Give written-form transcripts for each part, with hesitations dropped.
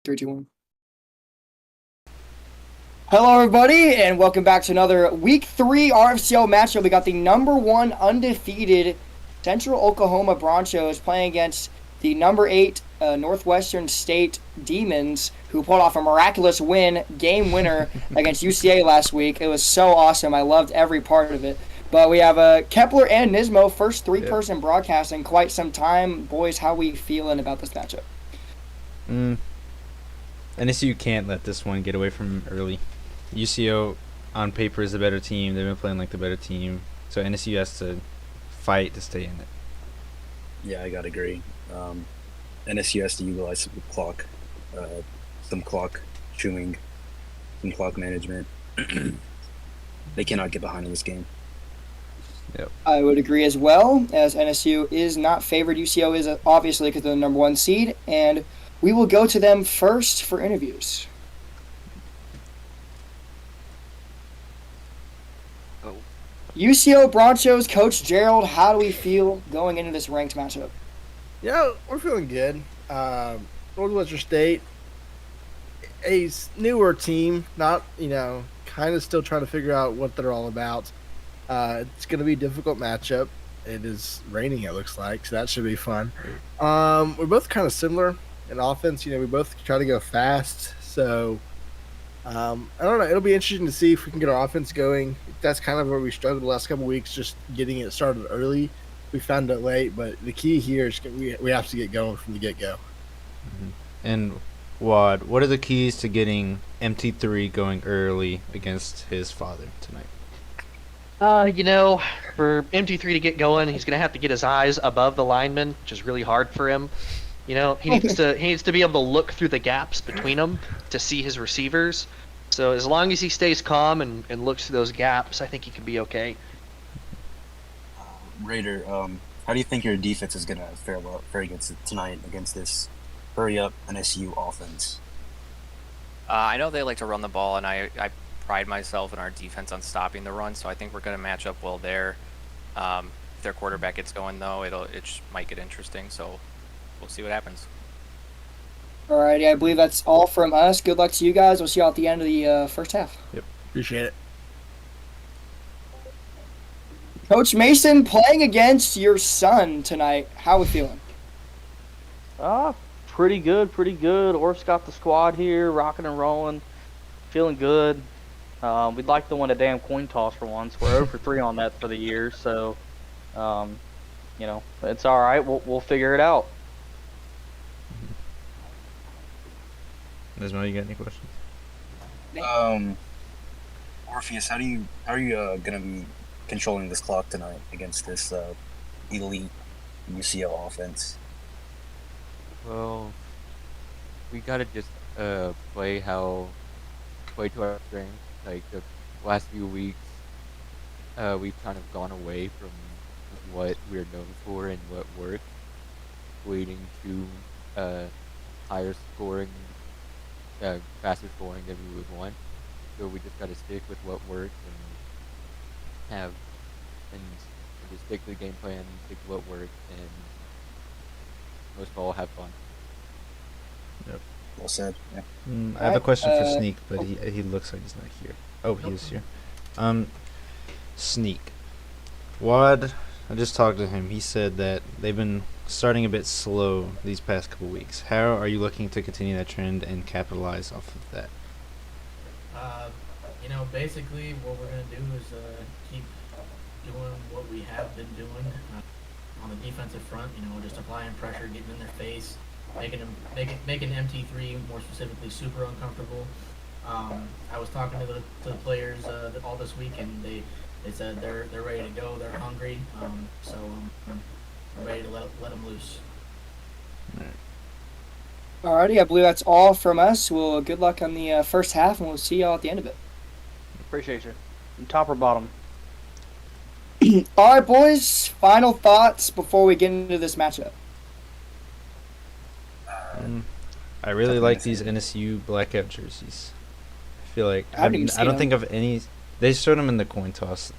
Three, two, one. Hello, everybody, and welcome back to another Week 3 RFCL matchup. We got the number 1 undefeated Central Oklahoma Bronchos playing against the number 8 Northwestern State Demons, who pulled off a miraculous game winner against UCA last week. It was so awesome. I loved every part of it. But we have Kepler and Nismo, first three-person broadcast in quite some time. Boys, how we feeling about this matchup? NSU can't let this one get away from early. UCO on paper is the better team. They've been playing like the better team. So NSU has to fight to stay in it. Yeah, I gotta agree. NSU has to utilize some clock chewing, some clock management. They cannot get behind in this game. Yep. I would agree as well, as NSU is not favored. UCO is obviously because they're the number 1 seed, and we will go to them first for interviews. UCO Bronchos coach Gerald, how do we feel going into this ranked matchup? Yeah, we're feeling good. Northwestern State, a newer team, not, kind of still trying to figure out what they're all about. It's going to be a difficult matchup. It is raining, it looks like, so that should be fun. We're both kind of similar in offense. We both try to go fast, so I don't know. It'll be interesting to see if we can get our offense going. That's kind of where we struggled the last couple of weeks, just getting it started early. We found it late, but the key here is we have to get going from the get-go. Mm-hmm. And Wad, what are the keys to getting MT3 going early against his father tonight? For MT3 to get going, he's going to have to get his eyes above the linemen, which is really hard for him. He needs to be able to look through the gaps between them to see his receivers. So as long as he stays calm and looks through those gaps, I think he can be okay. Raider, how do you think your defense is gonna fare against tonight against this hurry-up NSU offense? I know they like to run the ball, and I pride myself in our defense on stopping the run, so I think we're going to match up well there. If their quarterback gets going, though, it might get interesting, so we'll see what happens. Alrighty, I believe that's all from us. Good luck to you guys. We'll see you all at the end of the first half. Yep. Appreciate it. Coach Mason playing against your son tonight. How are we feeling? Pretty good. Orf's got the squad here, rocking and rolling, feeling good. We'd like to win a damn coin toss for once. We're 0 for 3 on that for the year, so it's all right. We'll figure it out. Nismo, you got any questions? Orpheus, how are you gonna be controlling this clock tonight against this elite UCL offense? Well, we gotta just play to our strength. Like the last few weeks, we've kind of gone away from what we're known for and what works, leading to higher scoring, faster scoring than we would want. So we just gotta stick with what works and just stick to the game plan, stick to what works, and most of all, have fun. Yep. Well said. Yeah. I have a question for Sneak, but he looks like he's not here. Oh, he is here. Sneak. Wad, I just talked to him. He said that they've been starting a bit slow these past couple weeks. How are you looking to continue that trend and capitalize off of that? Basically what we're going to do is keep doing what we have been doing on the defensive front, just applying pressure, getting in their face, making MT3 more specifically super uncomfortable. I was talking to the players all this week, and they said they're ready to go, they're hungry, so I'm ready to let them loose. Alrighty, I believe that's all from us. Well, good luck on the first half, and we'll see y'all at the end of it. Appreciate you. Top or bottom? Alright, boys, final thoughts before we get into this matchup. I really like these NSU blackout jerseys. I feel like I don't think of any. They showed them in the coin toss.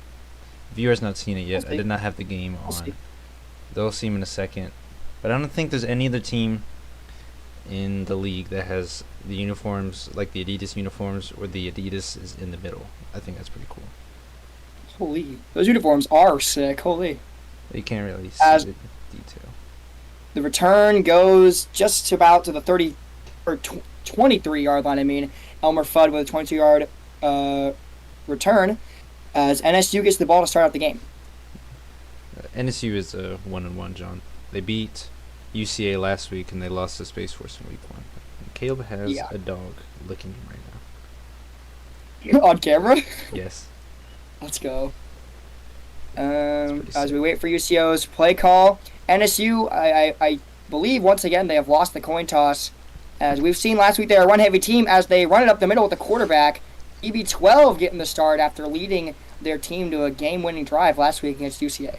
Viewers not seen it yet. I did not have the game on. They'll see them in a second, but I don't think there's any other team in the league that has the uniforms, like the Adidas uniforms, where the Adidas is in the middle. I think that's pretty cool. Holy, those uniforms are sick. Holy. You can't really see As- the detail. The return goes just about to the 30 or 23-yard line. I mean, Elmer Fudd with a 22-yard return as NSU gets the ball to start out the game. NSU is a 1-1, John. They beat UCA last week and they lost to Space Force in week 1. And Caleb has Yeah. a dog licking him right now. On camera. Yes. Let's go. pretty As sick. we wait for UCO's play call, NSU, I believe once again they have lost the coin toss. As we've seen last week, they're a run-heavy team as they run it up the middle with the quarterback. EB12 getting the start after leading their team to a game-winning drive last week against UCA.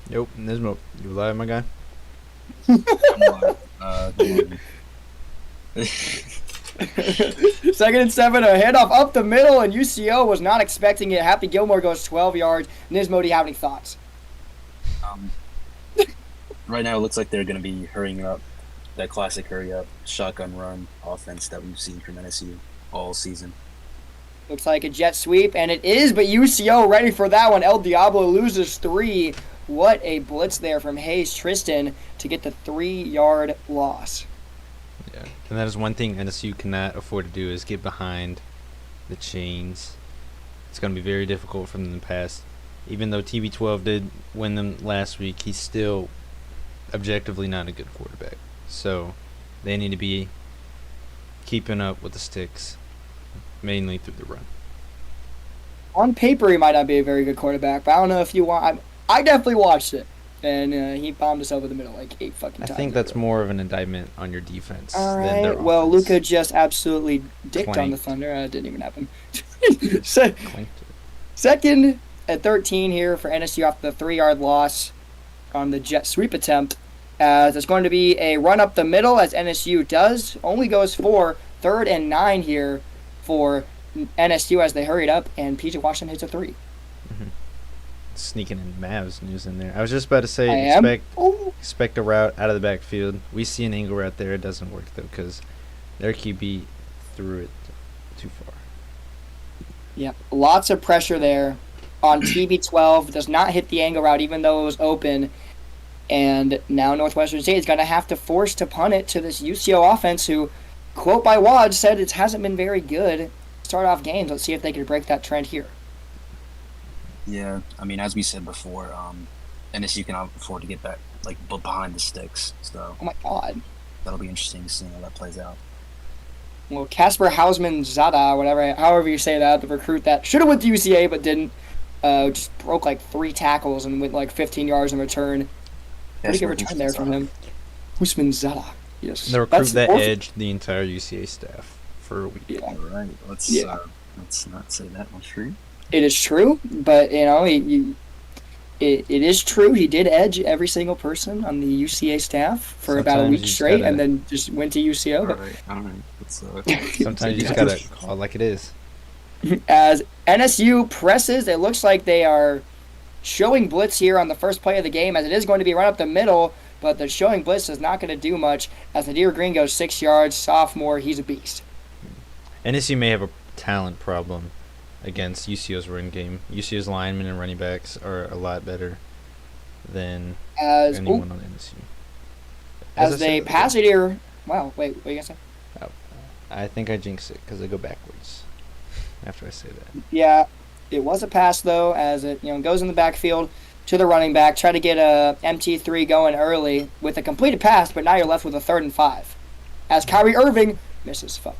Nope. Nismo, you alive, my guy? Second and 7, a handoff up the middle, and UCO was not expecting it. Happy Gilmore goes 12 yards. Nismo, do you have any thoughts? Right now, it looks like they're going to be hurrying up that classic hurry up shotgun run offense that we've seen from NSU all season. Looks like a jet sweep, and it is, but UCO ready for that one. El Diablo loses 3. What a blitz there from Hayes Tristan to get the 3-yard loss. Yeah. And that is one thing NSU cannot afford to do is get behind the chains. It's going to be very difficult for them in the past. Even though TB12 did win them last week, he's still objectively not a good quarterback. So they need to be keeping up with the sticks, mainly through the run. On paper, he might not be a very good quarterback, but I don't know if you want. I definitely watched it, and he bombed us over the middle like 8 fucking I times. think that's more of an indictment on your defense All than their right. Well, offense. Luca just absolutely dicked on the Clanked. Thunder. It didn't even happen. So, Clanked it. second at 13 here for NSU after the 3-yard loss on the jet sweep attempt. As it's going to be a run up the middle, as NSU only goes for 3rd and 9 here for NSU as they hurried up, and PJ Washington hits a 3. Sneaking in Mavs news in there. I was just about to say, I am. expect a route out of the backfield. We see an angle route there. It doesn't work, though, because their QB threw it too far. Yeah, lots of pressure there on TB12. Does not hit the angle route, even though it was open. And now Northwestern State is going to have to force to punt it to this UCO offense who, quote by Wad, said it hasn't been very good to start off games. Let's see if they can break that trend here. Yeah, I mean, as we said before, NSU cannot afford to get back behind the sticks. So Oh my God. that'll be interesting to see how that plays out. Well, Casper Hausman Zada, however you say that, the recruit that should have went to UCA but didn't, just broke like 3 tackles and went like 15 yards in return. Pretty good return there from him. Hausman Zada. Yes. The recruit That's that fourth- edged the entire UCA staff for a week. Yeah. All right, let's Yeah. let's not say that was true. It is true, but it is true. He did edge every single person on the UCA staff for about a Sometimes week you just straight, gotta- and then just went to UCO. All But right. Let's, Sometimes you just got to call it like it is. as NSU presses, it looks like they are showing blitz here on the first play of the game, as it is going to be run up the middle. But the showing blitz is not going to do much, as Nadir Green goes 6 yards. Sophomore, he's a beast. NSU may have a talent problem against UCO's run game. UCO's linemen and running backs are a lot better than As anyone on NSU. as I they said- pass it here. Wow, wait, what are you gonna say? I think I jinxed it because I go backwards after I say that. Yeah, it was a pass though, as it goes in the backfield to the running back. Try to get a MT3 going early with a completed pass, but now you're left with a 3rd and 5. As Kyrie Irving misses. Fuck.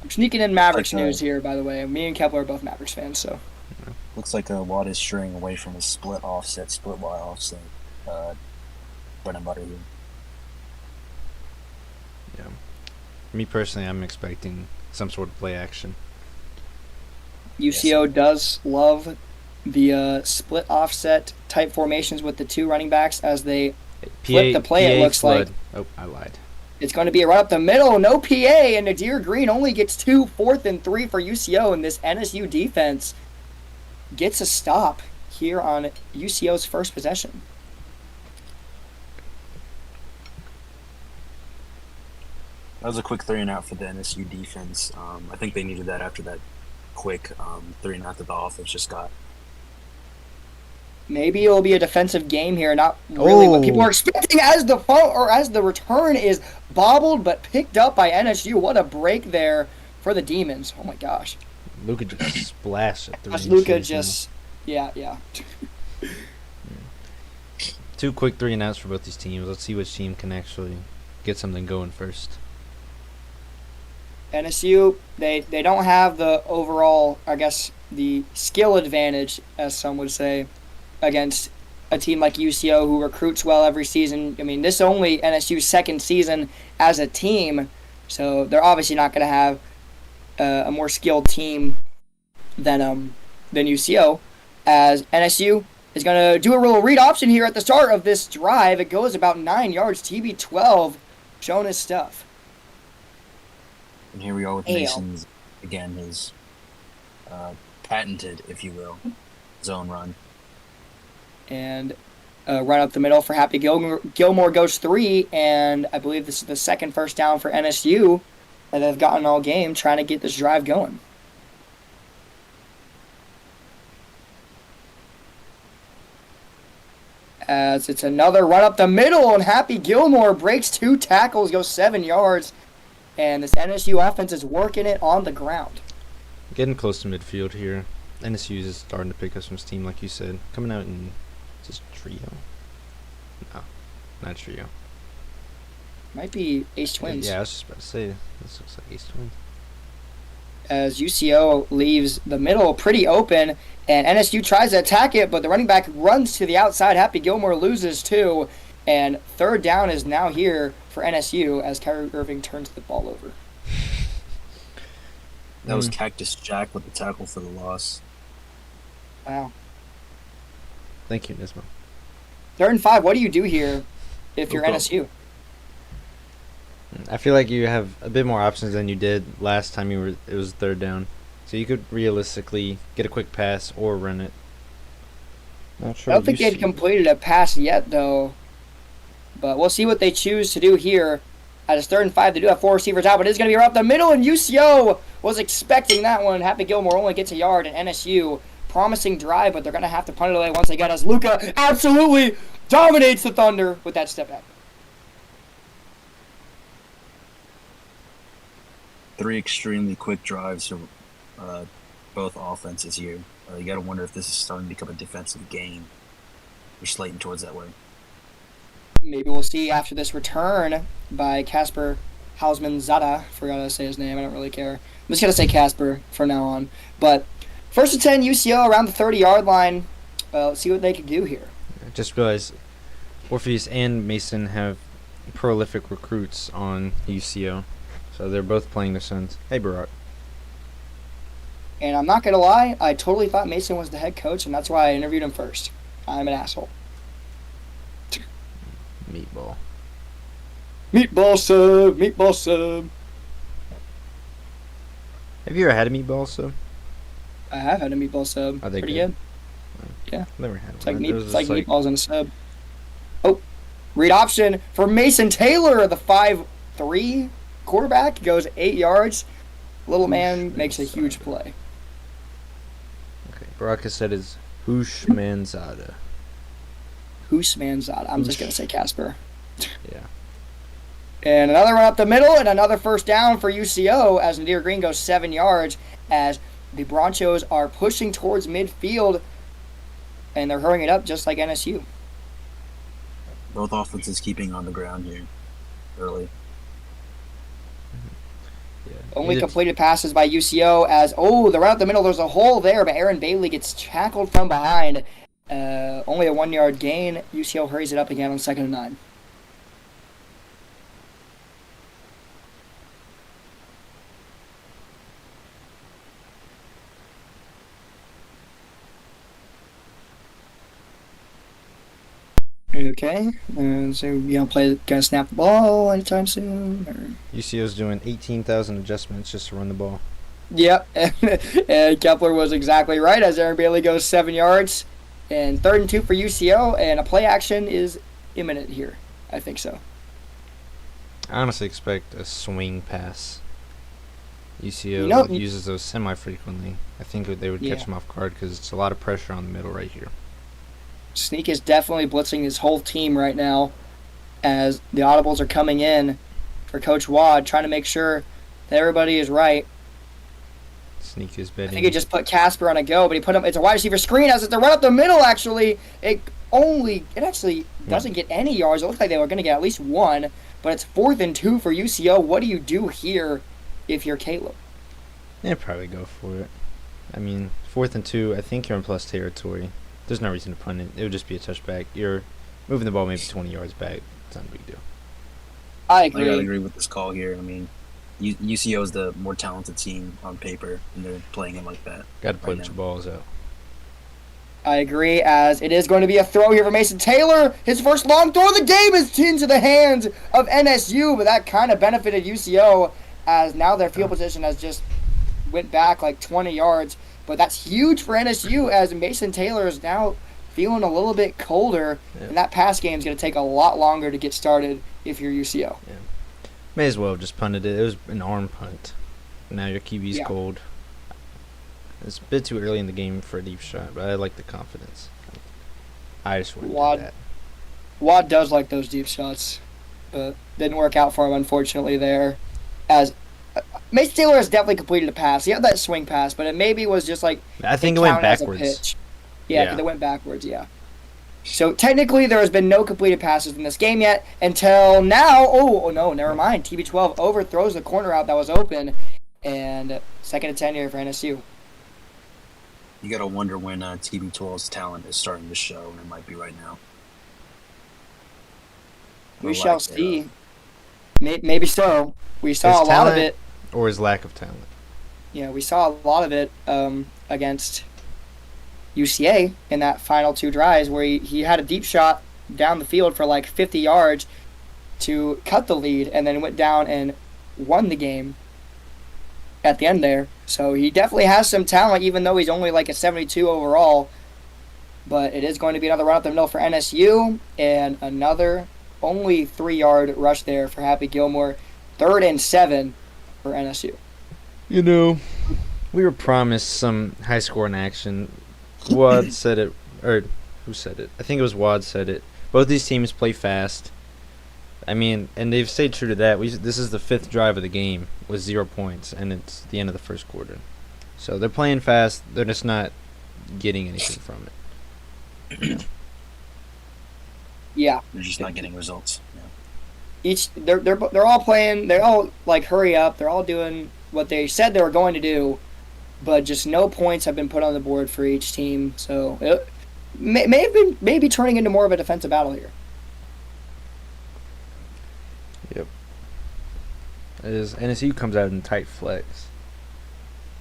I'm sneaking in Mavericks Okay. news here, by the way. Me and Kepler are both Mavericks fans, so Looks like Watt is straying away from his split Y offset bread and butter here. Yeah. Me personally, I'm expecting some sort of play action. UCO does love the split offset type formations with the 2 running backs as they flip the play. It looks like Oh, I lied. it's going to be a run up the middle, no PA, and Nadir Green only gets 2 4th and 3 for UCO, and this NSU defense gets a stop here on UCO's first possession. That was a quick 3-and-out for the NSU defense. I think they needed that after that quick 3-and-out that the offense just got. Maybe it'll be a defensive game here, not really what people are expecting as the return is bobbled but picked up by NSU. What a break there for the Demons. Oh my gosh. Luka just splashed at 3. Luka just, yeah. 2 quick 3-and-outs for both these teams. Let's see which team can actually get something going first. NSU, they don't have the overall, I guess, the skill advantage, as some would say, against a team like UCO who recruits well every season. I mean, this is only NSU's second season as a team, so they're obviously not going to have a more skilled team than UCO, as NSU is going to do a little read option here at the start of this drive. It goes about 9 yards. TB12 showing his stuff. And here we are with Mason's, again, his patented, if you will, zone run. And run up the middle for Happy Gilmore goes 3, and I believe this is the second first down for NSU that they've gotten all game, trying to get this drive going. As it's another run up the middle, and Happy Gilmore breaks 2 tackles, goes 7 yards, and this NSU offense is working it on the ground. Getting close to midfield here. NSU is starting to pick up some steam, like you said. Coming out in just trio. No, not trio. Might be Ace Twins. Yeah, I was just about to say, this looks like Ace Twins. As UCO leaves the middle pretty open, and NSU tries to attack it, but the running back runs to the outside. Happy Gilmore loses 2, and third down is now here for NSU as Kyrie Irving turns the ball over. That was Cactus Jack with the tackle for the loss. Wow. Thank you, Nismo. 3rd and 5, what do you do here if you're Okay. NSU? I feel like you have a bit more options than you did last time it was 3rd down. So you could realistically get a quick pass or run it. Not sure. I don't think they've completed a pass yet, though. But we'll see what they choose to do here. At it's 3rd and 5, they do have 4 receivers out, but it's going to be right up the middle, and UCO was expecting that one. Happy Gilmore only gets a yard, and NSU, promising drive, but they're going to have to punt it away once they get us. Luka absolutely dominates the Thunder with that step back. 3 extremely quick drives from both offenses here. You got to wonder if this is starting to become a defensive game. We're slating towards that way. Maybe we'll see after this return by Casper Hausman Zada. Forgot how to say his name. I don't really care. I'm just going to say Casper from now on. But 1st and 10, UCO around the 30-yard line. Let's see what they can do here. I just realized Orpheus and Mason have prolific recruits on UCO. So they're both playing their sons. Hey, Barack. And I'm not going to lie, I totally thought Mason was the head coach, and that's why I interviewed him first. I'm an asshole. Meatball. Meatball sub, meatball sub. Have you ever had a meatball sub? I have had a meatball sub. Are they Pretty good? good. Yeah. Never had It's one. like, It was it's like just meatballs in a sub. Oh, read option for Mason Taylor, the 5'3" quarterback, goes 8 yards. Little man makes a huge play. Okay, Barack has said is Hushmanzada. Husmanzada. I'm just going to say Casper. Yeah. And another run up the middle and another first down for UCO as Nadir Green goes 7 yards as the Bronchos are pushing towards midfield and they're hurrying it up just like NSU. Both offenses keeping on the ground here early. Yeah. Only completed passes by UCO as, the run up the middle, there's a hole there, but Aaron Bailey gets tackled from behind. Only a 1 yard gain. UCO hurries it up again on 2nd and 9. Okay, so you gonna snap the ball anytime soon? Or? UCO's doing 18,000 adjustments just to run the ball. Yep, and Kepler was exactly right as Aaron Bailey goes 7 yards, And 3rd and 2 for UCO, and a play action is imminent here. I think so. I honestly expect a swing pass. UCO uses those semi-frequently. I think they would catch them off guard because it's a lot of pressure on the middle right here. Sneak is definitely blitzing his whole team right now as the audibles are coming in for Coach Wad, trying to make sure that everybody is right. Sneak is betting. I think he just put Casper on a go, but he put him. It's a wide receiver screen as it's a run up the middle. Actually, it actually doesn't get any yards. It looks like they were going to get at least one, but it's 4th and 2 for UCO. What do you do here if you're Caleb? Yeah, probably go for it. I mean, 4th and 2. I think you're in plus territory. There's no reason to punt it. It would just be a touchback. You're moving the ball maybe 20 yards back. It's not a big deal. I I gotta agree with this call here. I mean, UCO is the more talented team on paper, and they're playing it like that. Got to put right your now. balls out. I agree, as it is going to be a throw here for Mason Taylor. His first long throw of the game is into the hands of NSU, but that kind of benefited UCO, as now their field position has just went back like 20 yards. But that's huge for NSU, as Mason Taylor is now feeling a little bit colder, and that pass game is going to take a lot longer to get started if you're UCO. Yeah. May as well have just punted it. It was an arm punt. Now your QB's cold. It's a bit too early in the game for a deep shot, but I like the confidence. I just wouldn't do that. Wad does like those deep shots, but didn't work out for him, unfortunately, there. As Mason Taylor has definitely completed a pass. He had that swing pass, but it maybe was just like I think it went backwards. Pitch. Yeah, because it went backwards, yeah. So technically there has been no completed passes in this game yet until now. Oh, no, never mind. TB12 overthrows the corner out that was open, and 2nd and 10 here for NSU. You gotta wonder when TB12's talent is starting to show, and it might be right now. We shall see. Maybe so. We saw a lot of it. Or his lack of talent. Yeah, we saw a lot of it against UCA in that final 2 drives where he had a deep shot down the field for like 50 yards to cut the lead and then went down and won the game at the end there. So he definitely has some talent, even though he's only like a 72 overall. But it is going to be another run up the middle for NSU and another only 3-yard rush there for Happy Gilmore. 3rd and 7 for NSU. You know, we were promised some high scoring action. Wad said it, or who said it? I think it was Wad said it. Both these teams play fast. I mean, and they've stayed true to that. This is the 5th drive of the game with 0 points, and it's the end of the first quarter. So they're playing fast. They're just not getting anything from it. Yeah. They're just not getting results. They're all playing. They're all like hurry up. They're all doing what they said they were going to do, but just no points have been put on the board for each team. So it may be turning into more of a defensive battle here. Yep. As NSU comes out in tight flex.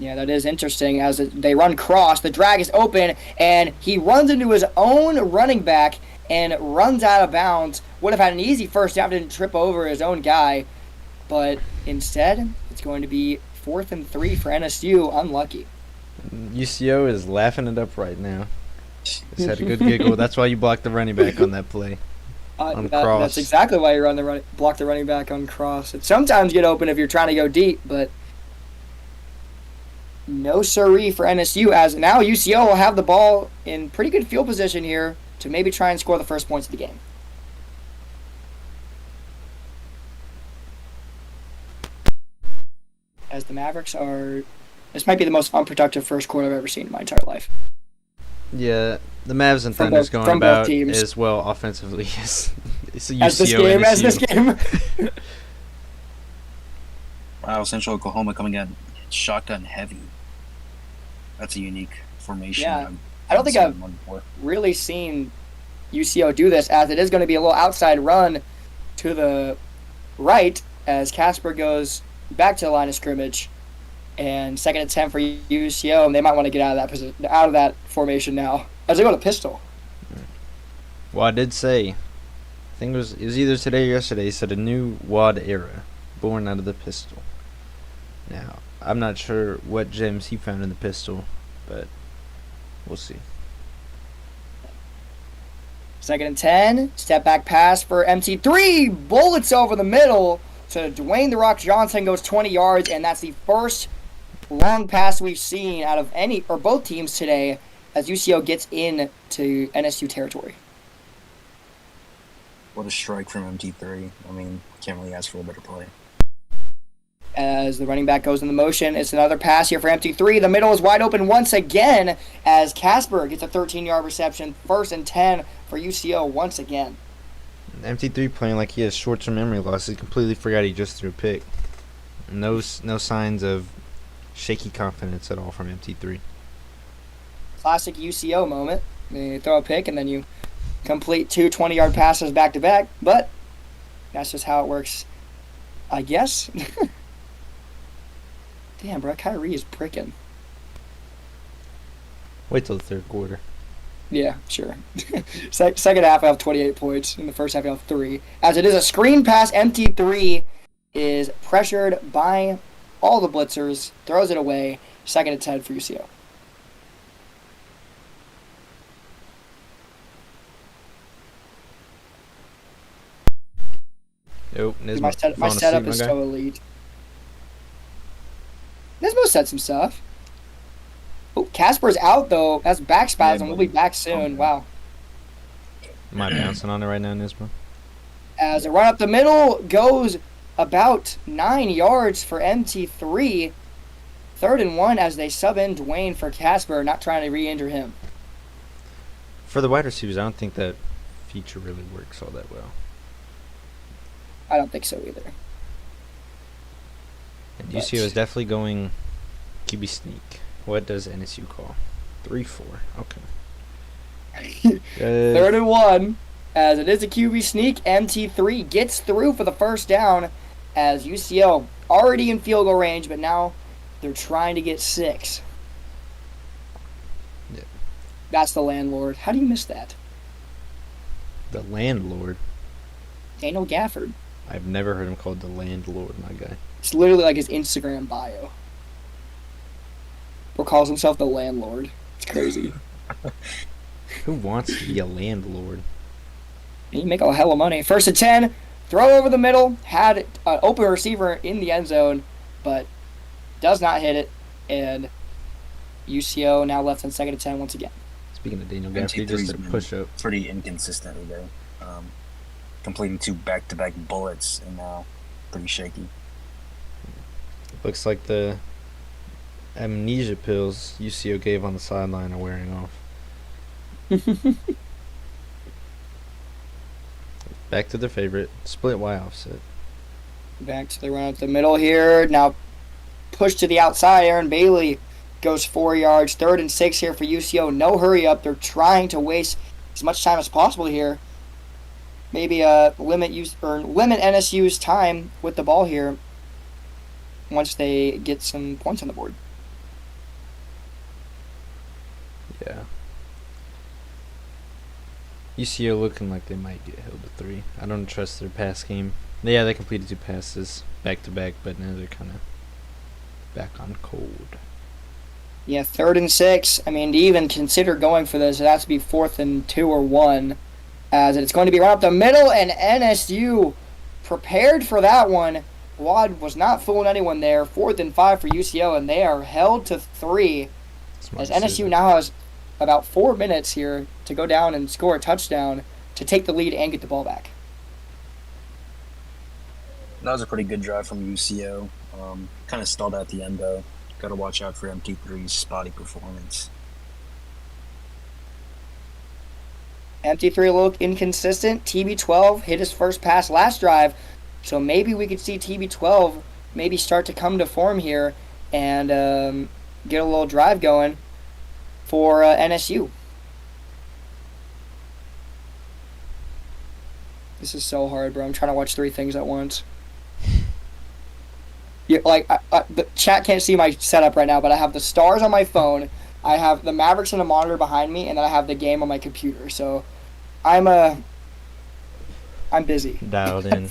Yeah, that is interesting. As they run cross, the drag is open, and he runs into his own running back and runs out of bounds. Would have had an easy first down, didn't trip over his own guy, but instead it's going to be 4th and 3 for NSU. Unlucky. UCO is laughing it up right now. Just had a good giggle. That's why you blocked the running back on that play. On cross. That's exactly why you block the running back on cross. It sometimes get open if you're trying to go deep, but no siree for NSU, as now UCO will have the ball in pretty good field position here to maybe try and score the first points of the game. As the Mavericks this might be the most unproductive first quarter I've ever seen in my entire life. Yeah, the Mavs and Thunder's going about as well offensively as UCO as this game. Wow, Central Oklahoma coming out shotgun heavy. That's a unique formation. Yeah, I don't think I've really seen UCO do this, as it is going to be a little outside run to the right as Casper goes back to the line of scrimmage, and 2nd and 10 for UCO, and they might want to get out of that formation now as they go to pistol. Well, I did say, I think it was either today or yesterday, he said a new WAD era born out of the pistol. Now, I'm not sure what gems he found in the pistol, but we'll see. 2nd and 10. Step back pass for MT3. Bullets over the middle to Dwayne The Rock Johnson, goes 20 yards, and that's the first long pass we've seen out of any or both teams today as UCO gets into NSU territory. What a strike from MT3. I mean, can't really ask for a better play. As the running back goes in the motion, it's another pass here for MT3. The middle is wide open once again as Casper gets a 13-yard reception. 1st and 10 for UCO once again. MT3 playing like he has short-term memory loss. He completely forgot he just threw a pick. No signs of shaky confidence at all from MT3. Classic UCO moment. You throw a pick and then you complete 2 20-yard passes back-to-back, but that's just how it works, I guess. Damn, bro, Kyrie is pricking. Wait till the third quarter. Yeah, sure. Second half, I have 28 points. In the first half, I have 3. As it is a screen pass, MT3 is pressured by all the blitzers, throws it away. 2nd and 10 for UCO. Nope, My setup is so elite. Nismo said some stuff. Oh, Casper's out, though. That's back spasm. We'll be back soon. Wow. Am I bouncing on it right now, Nismo? As a run up the middle goes about 9 yards for MT3. 3rd and 1 as they sub in Dwayne for Casper, not trying to re-injure him. For the wide receivers, I don't think that feature really works all that well. I don't think so either. And UCO is definitely going QB sneak. What does NSU call? 3-4. Okay. 3rd and 1. As it is a QB sneak, MT3 gets through for the first down as UCO already in field goal range, but now they're trying to get 6. Yeah. That's the landlord. How do you miss that? The landlord? Daniel Gafford. I've never heard him called the landlord, my guy. It's literally like his Instagram bio. Or calls himself the landlord. It's crazy. Who wants to be a landlord? You make a hell of money. 1st and 10. Throw over the middle. Had an open receiver in the end zone, but does not hit it. And UCO now left on 2nd and 10 once again. Speaking of Daniel Gafford, he just did a push-up. Pretty inconsistent today. Completing 2 back-to-back bullets and now pretty shaky. Looks like the amnesia pills UCO gave on the sideline are wearing off. Back to their favorite split Y offset. Back to the run up the middle here. Now push to the outside. Aaron Bailey goes 4 yards. 3rd and 6 here for UCO. No hurry up. They're trying to waste as much time as possible here. Maybe limit NSU's time with the ball here once they get some points on the board. Yeah. UCO looking like they might get held to 3. I don't trust their pass game. Yeah, they completed 2 passes back to back, but now they're kind of back on cold. Yeah, 3rd and 6. I mean, to even consider going for this, it has to be 4th and 2 or 1. As it's going to be run up the middle, and NSU prepared for that one. Wad was not fooling anyone there. 4th and 5 for UCO, and they are held to 3. As NSU now has about 4 minutes here to go down and score a touchdown to take the lead and get the ball back. That was a pretty good drive from UCO. Kind of stalled at the end, though. Got to watch out for MT3's spotty performance. MT3 a little inconsistent. TB12 hit his first pass last drive, so maybe we could see TB12 maybe start to come to form here and get a little drive going for NSU. This is so hard, bro. I'm trying to watch 3 things at once. Yeah, like the chat can't see my setup right now, but I have the Stars on my phone. I have the Mavericks on the monitor behind me, and then I have the game on my computer. So I'm busy. Dialed in.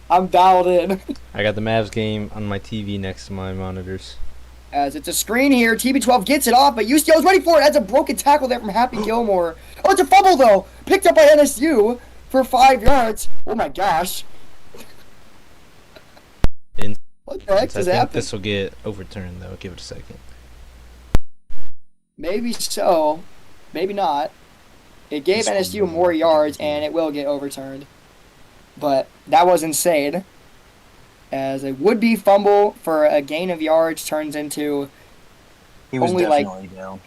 I'm dialed in. I got the Mavs game on my TV next to my monitors. As it's a screen here, TB12 gets it off, but UCO is ready for it. That's a broken tackle there from Happy Gilmore. Oh, it's a fumble, though. Picked up by NSU for 5 yards. Oh, my gosh. What the heck I just think happened? this will get overturned, though. Give it a second. Maybe so. Maybe not. It gave This NSU one, more yards, yeah. and it will get overturned. But that was insane. As a would-be fumble for a gain of yards turns into He was only like definitely down.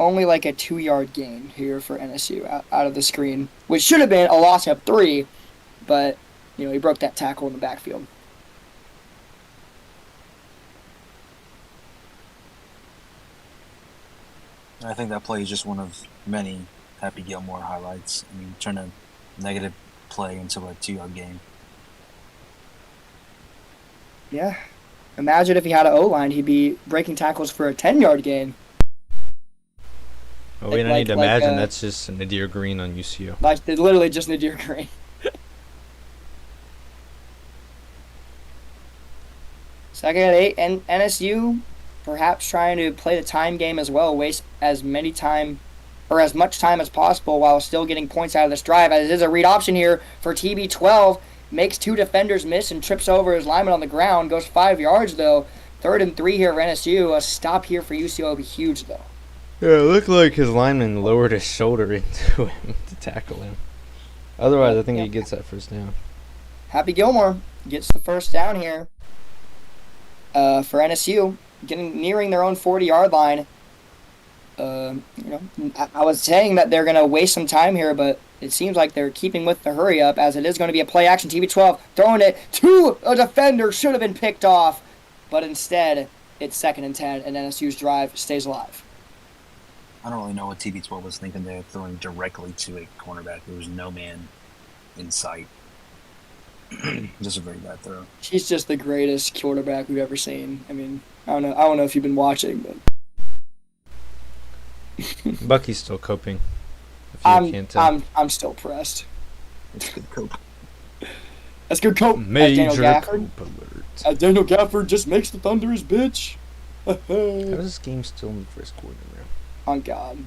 only like a 2-yard gain here for NSU out of the screen, which should have been a loss of 3, but he broke that tackle in the backfield. I think that play is just one of many Happy Gilmore highlights. I mean, turn a negative play into a 2-yard game. Yeah. Imagine if he had an O-line, he'd be breaking tackles for a 10-yard gain. Well, we don't need to imagine. That's just Nadir Green on UCO. Like, literally just Nadir Green. Second at 8, and NSU perhaps trying to play the time game as well, waste as much time as possible while still getting points out of this drive. As it is a read option here for TB12. Makes 2 defenders miss and trips over his lineman on the ground. Goes 5 yards, though. 3rd and 3 here for NSU. A stop here for UCO will be huge, though. Yeah, it looked like his lineman lowered his shoulder into him to tackle him. Otherwise, I think he gets that first down. Happy Gilmore gets the first down here for NSU, nearing their own 40-yard line. I was saying that they're going to waste some time here, but it seems like they're keeping with the hurry up, as it is going to be a play action. TB12 throwing it to a defender, should have been picked off, but instead it's 2nd and 10, and NSU's drive stays alive. I don't really know what TB12 was thinking there, throwing directly to a cornerback. There was no man in sight. Just a very bad throw. He's just the greatest quarterback we've ever seen. I mean, I don't know if you've been watching, but Bucky's still coping. If you can't tell. I'm still pressed. It's good cope. That's good cope. Major Daniel Gafford. cope alert. Daniel Gafford just makes the Thunder his bitch. How is this game still in the first quarter, man? On God.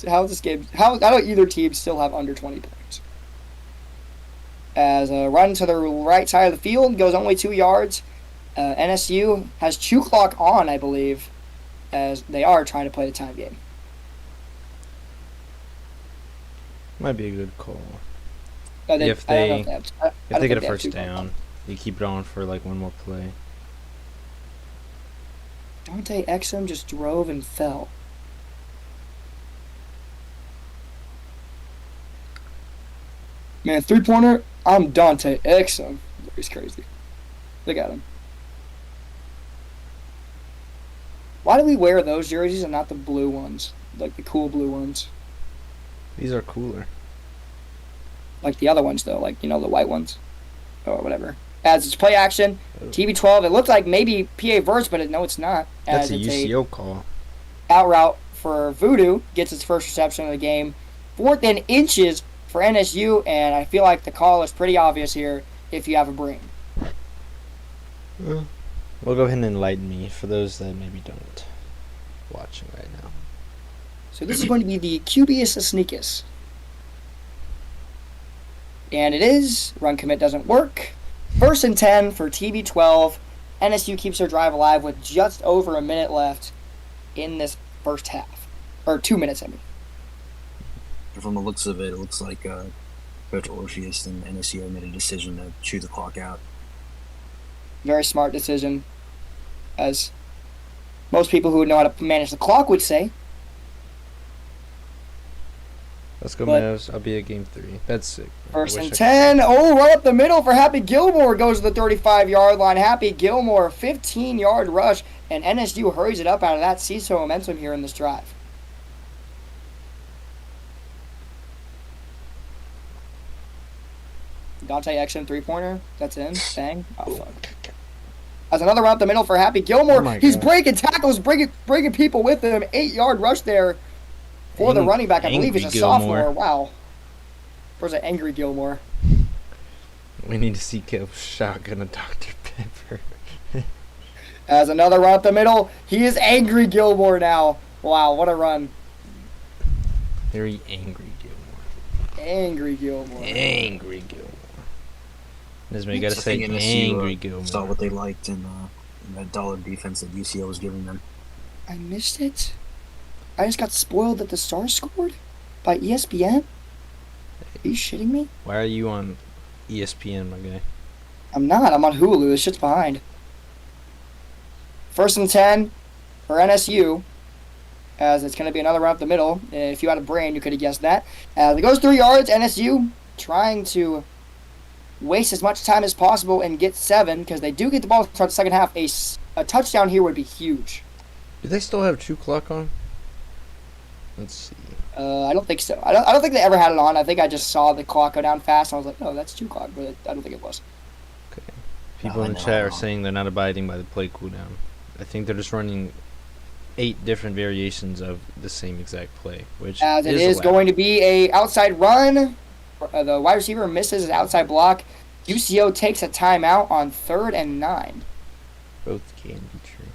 How do either team still have under 20 points? As a run to the right side of the field, goes only 2 yards. NSU has chew clock on, I believe, as they are trying to play the time game. Might be a good call. If they get a first down, you keep it on for like one more play. Dante Exum just drove and fell. Man, 3-pointer, I'm Dante Exum. He's crazy. Look at him. Why do we wear those jerseys and not the blue ones? Like the cool blue ones. These are cooler. Like the other ones, though. Like, the white ones. Or whatever. As it's play action, TB12, it looks like maybe PA Verse, but no, it's not. That's a UCO call. Out route for Voodoo, gets its first reception of the game. 4th and inches for NSU, and I feel like the call is pretty obvious here if you have a brain. Well, go ahead and enlighten me for those that maybe don't watching right now. So this is going to be the QBS Sneakus. And it is. Run commit doesn't work. 1st and 10 for TB12. NSU keeps their drive alive with just over a minute left in this first half. Or 2 minutes, I mean. From the looks of it, it looks like Coach Orpheus and NSU made a decision to chew the clock out. Very smart decision, as most people who know how to manage the clock would say. Let's go, Mavs. I'll be at game 3. That's sick. 1st and 10. Oh, right up the middle for Happy Gilmore. Goes to the 35-yard line. Happy Gilmore, 15-yard rush. And NSU hurries it up out of that. Sees some momentum here in this drive. Dante Exum 3-pointer. That's in. Bang. Oh, fuck. That's another run up the middle for Happy Gilmore. He's breaking tackles, bringing people with him. 8-yard rush there for the running back. I believe he's a sophomore. Wow. Where's an angry Gilmore? We need to see Caleb shotgun a Dr. Pepper. As another run up the middle. He is angry Gilmore now. Wow, what a run. Very angry Gilmore. Angry Gilmore. Angry Gilmore. Nisman, you gotta I say think NSU, angry Gilmore. saw what they liked in that dollar defense that UCO was giving them. I missed it. I just got spoiled that the Stars scored by ESPN. Are you shitting me? Why are you on ESPN, my guy? I'm not. I'm on Hulu. This shit's behind. 1st and 10 for NSU. As it's going to be another run up the middle. If you had a brain, you could have guessed that. As it goes 3 yards, NSU trying to waste as much time as possible and get 7 because they do get the ball to start the second half. A touchdown here would be huge. Do they still have true clock on? Let's see. I don't think so. I don't think they ever had it on. I think I just saw the clock go down fast and I was like, oh, that's 2 clock, but I don't think it was. Okay. People in the chat are saying they're not abiding by the play cooldown. I think they're just running 8 different variations of the same exact play, which As it is going to be a outside run. The wide receiver misses his outside block. UCO takes a timeout on 3rd and 9. Both can be true.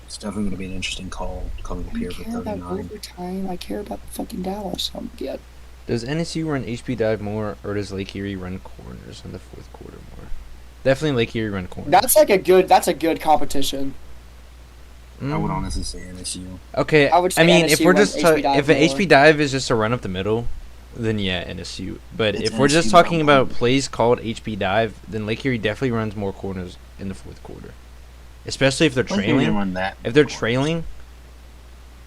It's definitely going to be an interesting call coming up I here don't for care about 39. overtime. I care about the fucking Dallas. Yeah. Does NSU run HP dive more, or does Lake Erie run corners in the 4th quarter more? Definitely Lake Erie run corners. That's a good competition. I would honestly say NSU. Okay, I would say mean, NSU if we're runs just HB dive if an more. HP dive is just a run up the middle, then yeah, NSU. But It's if we're just NSU talking now. about plays called HP dive, then Lake Erie definitely runs more corners in the 4th quarter, especially if they're Like, they didn't trailing. run that If they're before. trailing,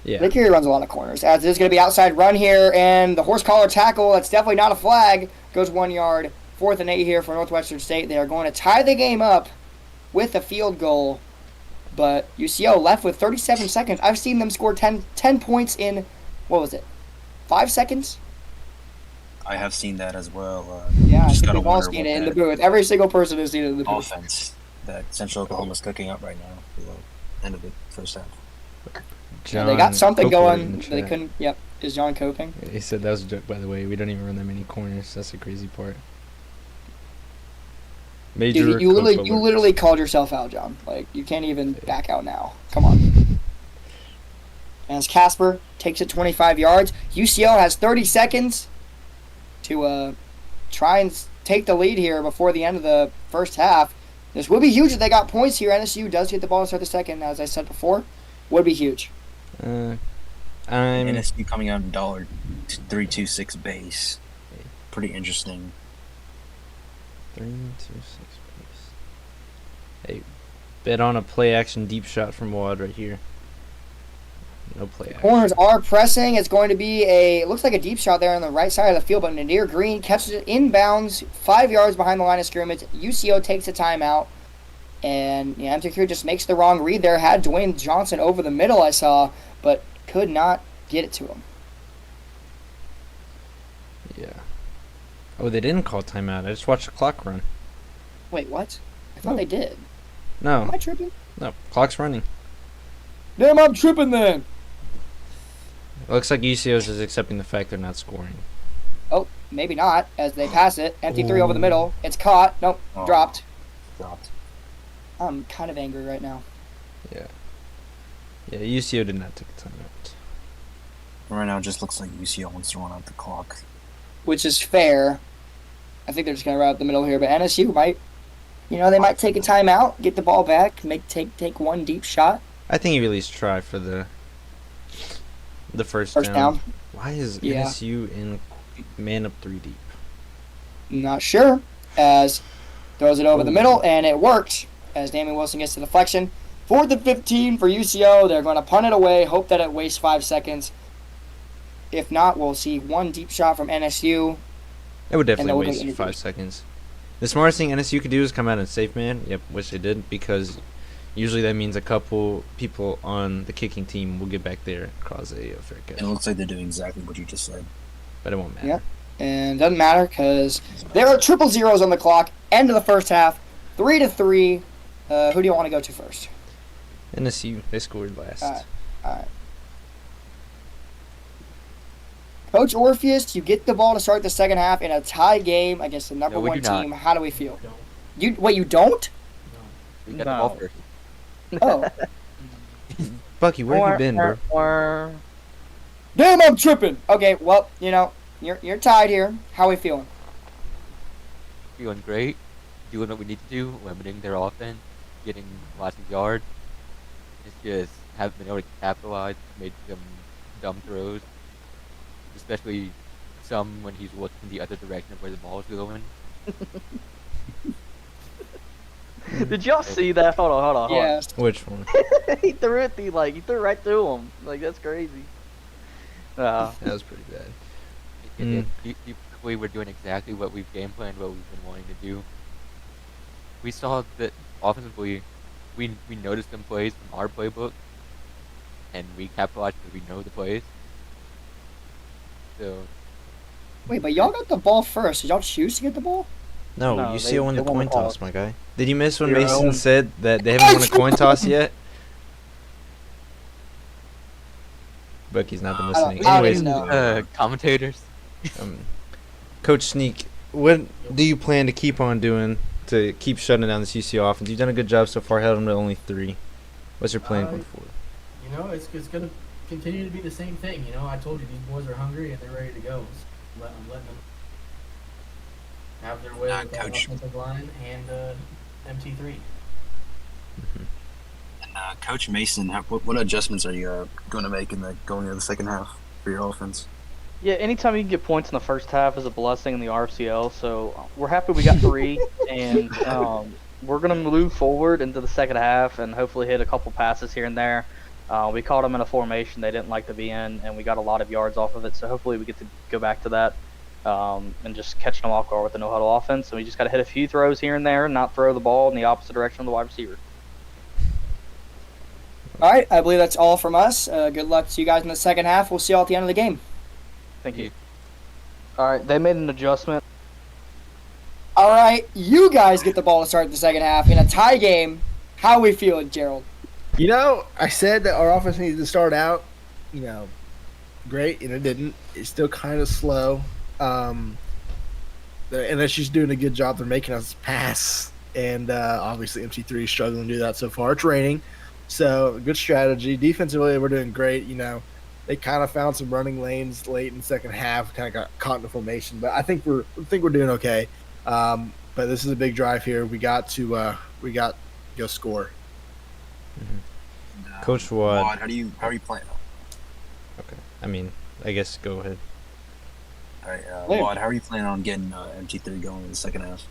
yeah. Lake Erie runs a lot of corners. As there's going to be outside run here, and the horse collar tackle, that's definitely not a flag, goes 1 yard. 4th and 8 here for Northwestern State. They are going to tie the game up with a field goal. But UCO left with 37 seconds. I've seen them score 10 points in, 5 seconds? I have seen that as well. Yeah, I just think gotta we've all wonder seen what it in the that booth. Every single person has seen it in the booth. offense that Central Oklahoma's cooking up right now for the end of the first half. Yeah, they got something Copeland in going. the They chat. couldn't. Yep, is John coping? He said that was a joke, by the way. We don't even run that many corners. That's the crazy part. Major. Dude, you Copa literally called yourself out, John. Like, you can't even back out now. Come on. As Casper takes it 25 yards, UCO has 30 seconds to try and take the lead here before the end of the first half. This would be huge if they got points here. NSU does get the ball to start the second, as I said before. Would be huge. I'm NSU coming out in $3.26 base. Pretty interesting. 3, 2, 6, base. Hey, bet on a play action deep shot from Wad right here. No play action. Corners are pressing. It's going to be looks like a deep shot there on the right side of the field, but Nadir Green catches it inbounds 5 yards behind the line of scrimmage. UCO takes a timeout. And MTQ just makes the wrong read there. Had Dwayne Johnson over the middle, I saw, but could not get it to him. Yeah. Oh, they didn't call timeout. I just watched the clock run. Wait, what? I thought they did. No, Am I tripping? no, clock's running. Damn, I'm tripping then. It looks like UCO's is accepting the fact they're not scoring. Oh, maybe not, as they pass it. Empty 3 over the middle. It's caught. Nope, Oh. dropped. Dropped. I'm kind of angry right now. Yeah. Yeah, UCO did not take a timeout. Right now, it just looks like UCO wants to run out the clock. Which is fair. I think they're just going to run out the middle here, but NSU might, they might take a timeout, get the ball back, take one deep shot. I think you at least try for the first down. Why is Yeah. NSU in man up 3 deep? Not sure, as throws it over the middle, and it works, as Damian Wilson gets the deflection. 4th and 15 for UCO. They're going to punt it away, hope that it wastes 5 seconds. If not, we'll see one deep shot from NSU. It would then definitely we'll go waste to 5 seconds. The smartest thing NSU could do is come out and safe man. Yep, which they did, because usually that means a couple people on the kicking team will get back there and cause a fair catch. And it looks like they're doing exactly what you just said. But it won't matter. Yeah. And it doesn't matter because there are triple zeros on the clock. End of the first half. 3-3. Who do you want to go to first? NSU, they scored last. All right. Coach Orpheus, you get the ball to start the second half in a tie game against the number No, we one do not. team. How do we feel? Don't. You don't? We got the ball first. Oh, Bucky, where have you been, bro? damn, I'm tripping. Okay, well, you're tied here. How we feeling? Feeling great. Doing what we need to do. Limiting their offense. Getting lots of yards. It's just haven't been able to capitalize. Made some dumb throws. Especially some when he's looking the other direction of where the ball is going. Did y'all see that? Hold on. Yes. Which one? He threw it he threw it right through him. Like, that's crazy. That was pretty bad. We were doing exactly what we've game planned, what we've been wanting to do. We saw that offensively, we noticed some plays from our playbook, and we capitalized because we know the plays. So Wait, but y'all got the ball first. Did y'all choose to get the ball? No, No, you see they- it when the they won the coin toss, toss. my guy. Did you miss when Your Mason own- said that they haven't won a coin toss yet? Bucky's not been listening. I don't Anyways, know. commentators. Coach Sneak, what do you plan to keep on doing to keep shutting down this UC offense? You've done a good job so far, held them to only 3. What's your plan going forward? It's going to continue to be the same thing. I told you these boys are hungry and they're ready to go. So I'm letting them have their way with that Coach. offensive line and MT3. Coach Mason, what adjustments are you going to make going into the second half for your offense? Yeah, anytime you can get points in the first half is a blessing in the RFCL. So we're happy we got 3, and we're gonna move forward into the second half and hopefully hit a couple passes here and there. We caught them in a formation they didn't like to be in, and we got a lot of yards off of it. So hopefully we get to go back to that and just catching them off guard with the no-huddle offense. And we just got to hit a few throws here and there and not throw the ball in the opposite direction of the wide receiver. All right, I believe that's all from us. Good luck to you guys in the second half. We'll see you all at the end of the game. Thank you. All right, they made an adjustment. All right, you guys get the ball to start the second half in a tie game. How we feeling, Gerald? I said that our offense needed to start out, great, and it didn't. It's still kind of slow. And that's just doing a good job. They're making us pass. And obviously MT3 is struggling to do that so far. It's raining. So, good strategy. Defensively, we're doing great. They kind of found some running lanes late in the second half, kind of got caught in the formation. But I think we're doing okay. But this is a big drive here. We got to go score. Coach Watt. How are you playing? Okay. I guess go ahead. All right, Wad, how are you planning on getting MT3 going in the second half?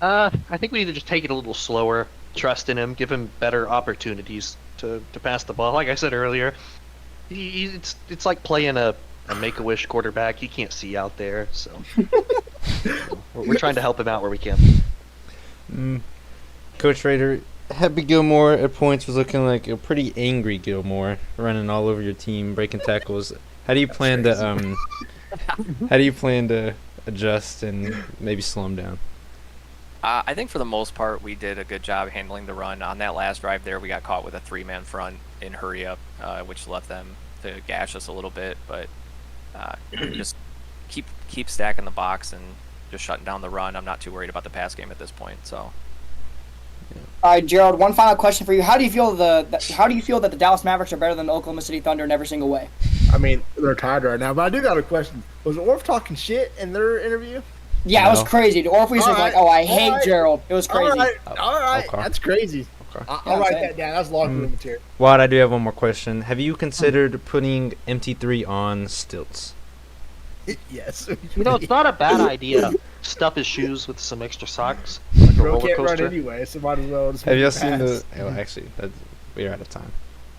I think we need to just take it a little slower, trust in him, give him better opportunities to pass the ball. Like I said earlier, it's like playing a Make-A-Wish quarterback. He can't see out there, so we're trying to help him out where we can. Coach Rader, Happy Gilmore at points was looking like a pretty angry Gilmore, running all over your team, breaking tackles. How do you plan to adjust and maybe slow him down? I think for the most part we did a good job handling the run. On that last drive there, we got caught with a 3-man front in hurry up, which left them to gash us a little bit. But just keep stacking the box and just shutting down the run. I'm not too worried about the pass game at this point. So. All right, Gerald. One final question for you: How do you feel that the Dallas Mavericks are better than the Oklahoma City Thunder in every single way? They're tied right now. But I do got a question. Was Orf talking shit in their interview? Yeah, it was crazy. Orpheus was like, "Oh, I hate right. Gerald." It was crazy. All right. Okay. That's crazy. Okay. I'll write that down. That's locker room material. Wad, I do have one more question. Have you considered putting MT3 on stilts? Yes. It's not a bad idea. Stuff his shoes with some extra socks, like a Bro roller can't run coaster. anyway, so might as well just Have make y'all it seen pass. actually, we're out of time.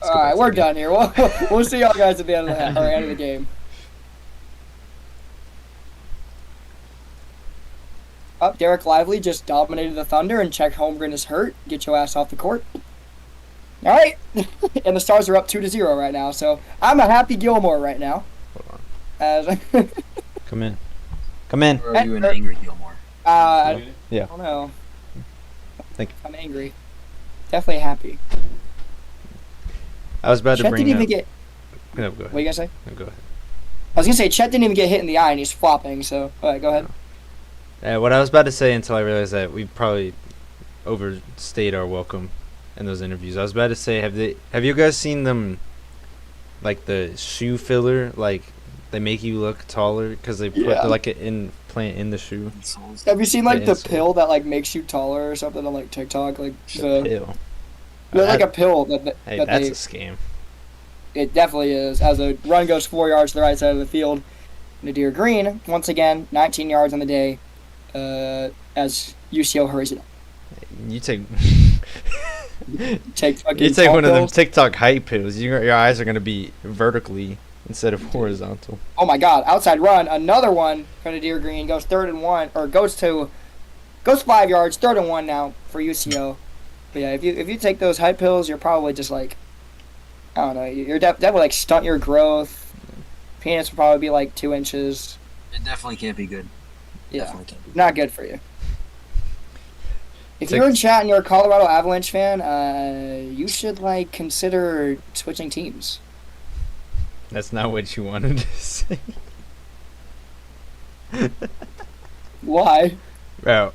All right, we're done here. We'll see y'all guys at the end of the game. Up, Derek Lively just dominated the Thunder, and Czech Holmgren is hurt. Get your ass off the court. All right, and the Stars are up 2-0 right now. So I'm a happy Gilmore right now. Hold on. Come in. Or are you an angry Gilmore? I Yeah. don't know. Thank you. I'm angry. Definitely happy. I was about to Chet bring didn't up. even get. No, go ahead. What you gonna say? No, go ahead. I was gonna say Chet didn't even get hit in the eye, and he's flopping. So, all right, go ahead. What I was about to say until I realized that we probably overstayed our welcome. in those interviews. I was about to say, have you guys seen them, like the shoe filler? Like they make you look taller because they put like an implant in the shoe. Have you seen like the insole. pill that like makes you taller or something on like TikTok? Like The pill. there's like a pill that Hey, that that's they. a scam. It definitely is. As a run goes 4 yards to the right side of the field, Nadir Green once again 19 yards on the day. As UCO hurries it up. You take Take you take tall one of them pills. TikTok hype pills. Your eyes are gonna be vertically instead of horizontal. Oh my God! Outside run, another one for Nadir Green goes 3rd and 1, or goes 5 yards, 3rd and 1 now for UCO. But yeah, if you take those hype pills, you're probably just like, I don't know, you're definitely like stunt your growth. Penis will probably be like 2 inches. It definitely can't be good. Yeah, Definitely can't be good. not good for you. If you're in chat and you're a Colorado Avalanche fan, you should like consider switching teams. That's not what you wanted to say. Why? Bro,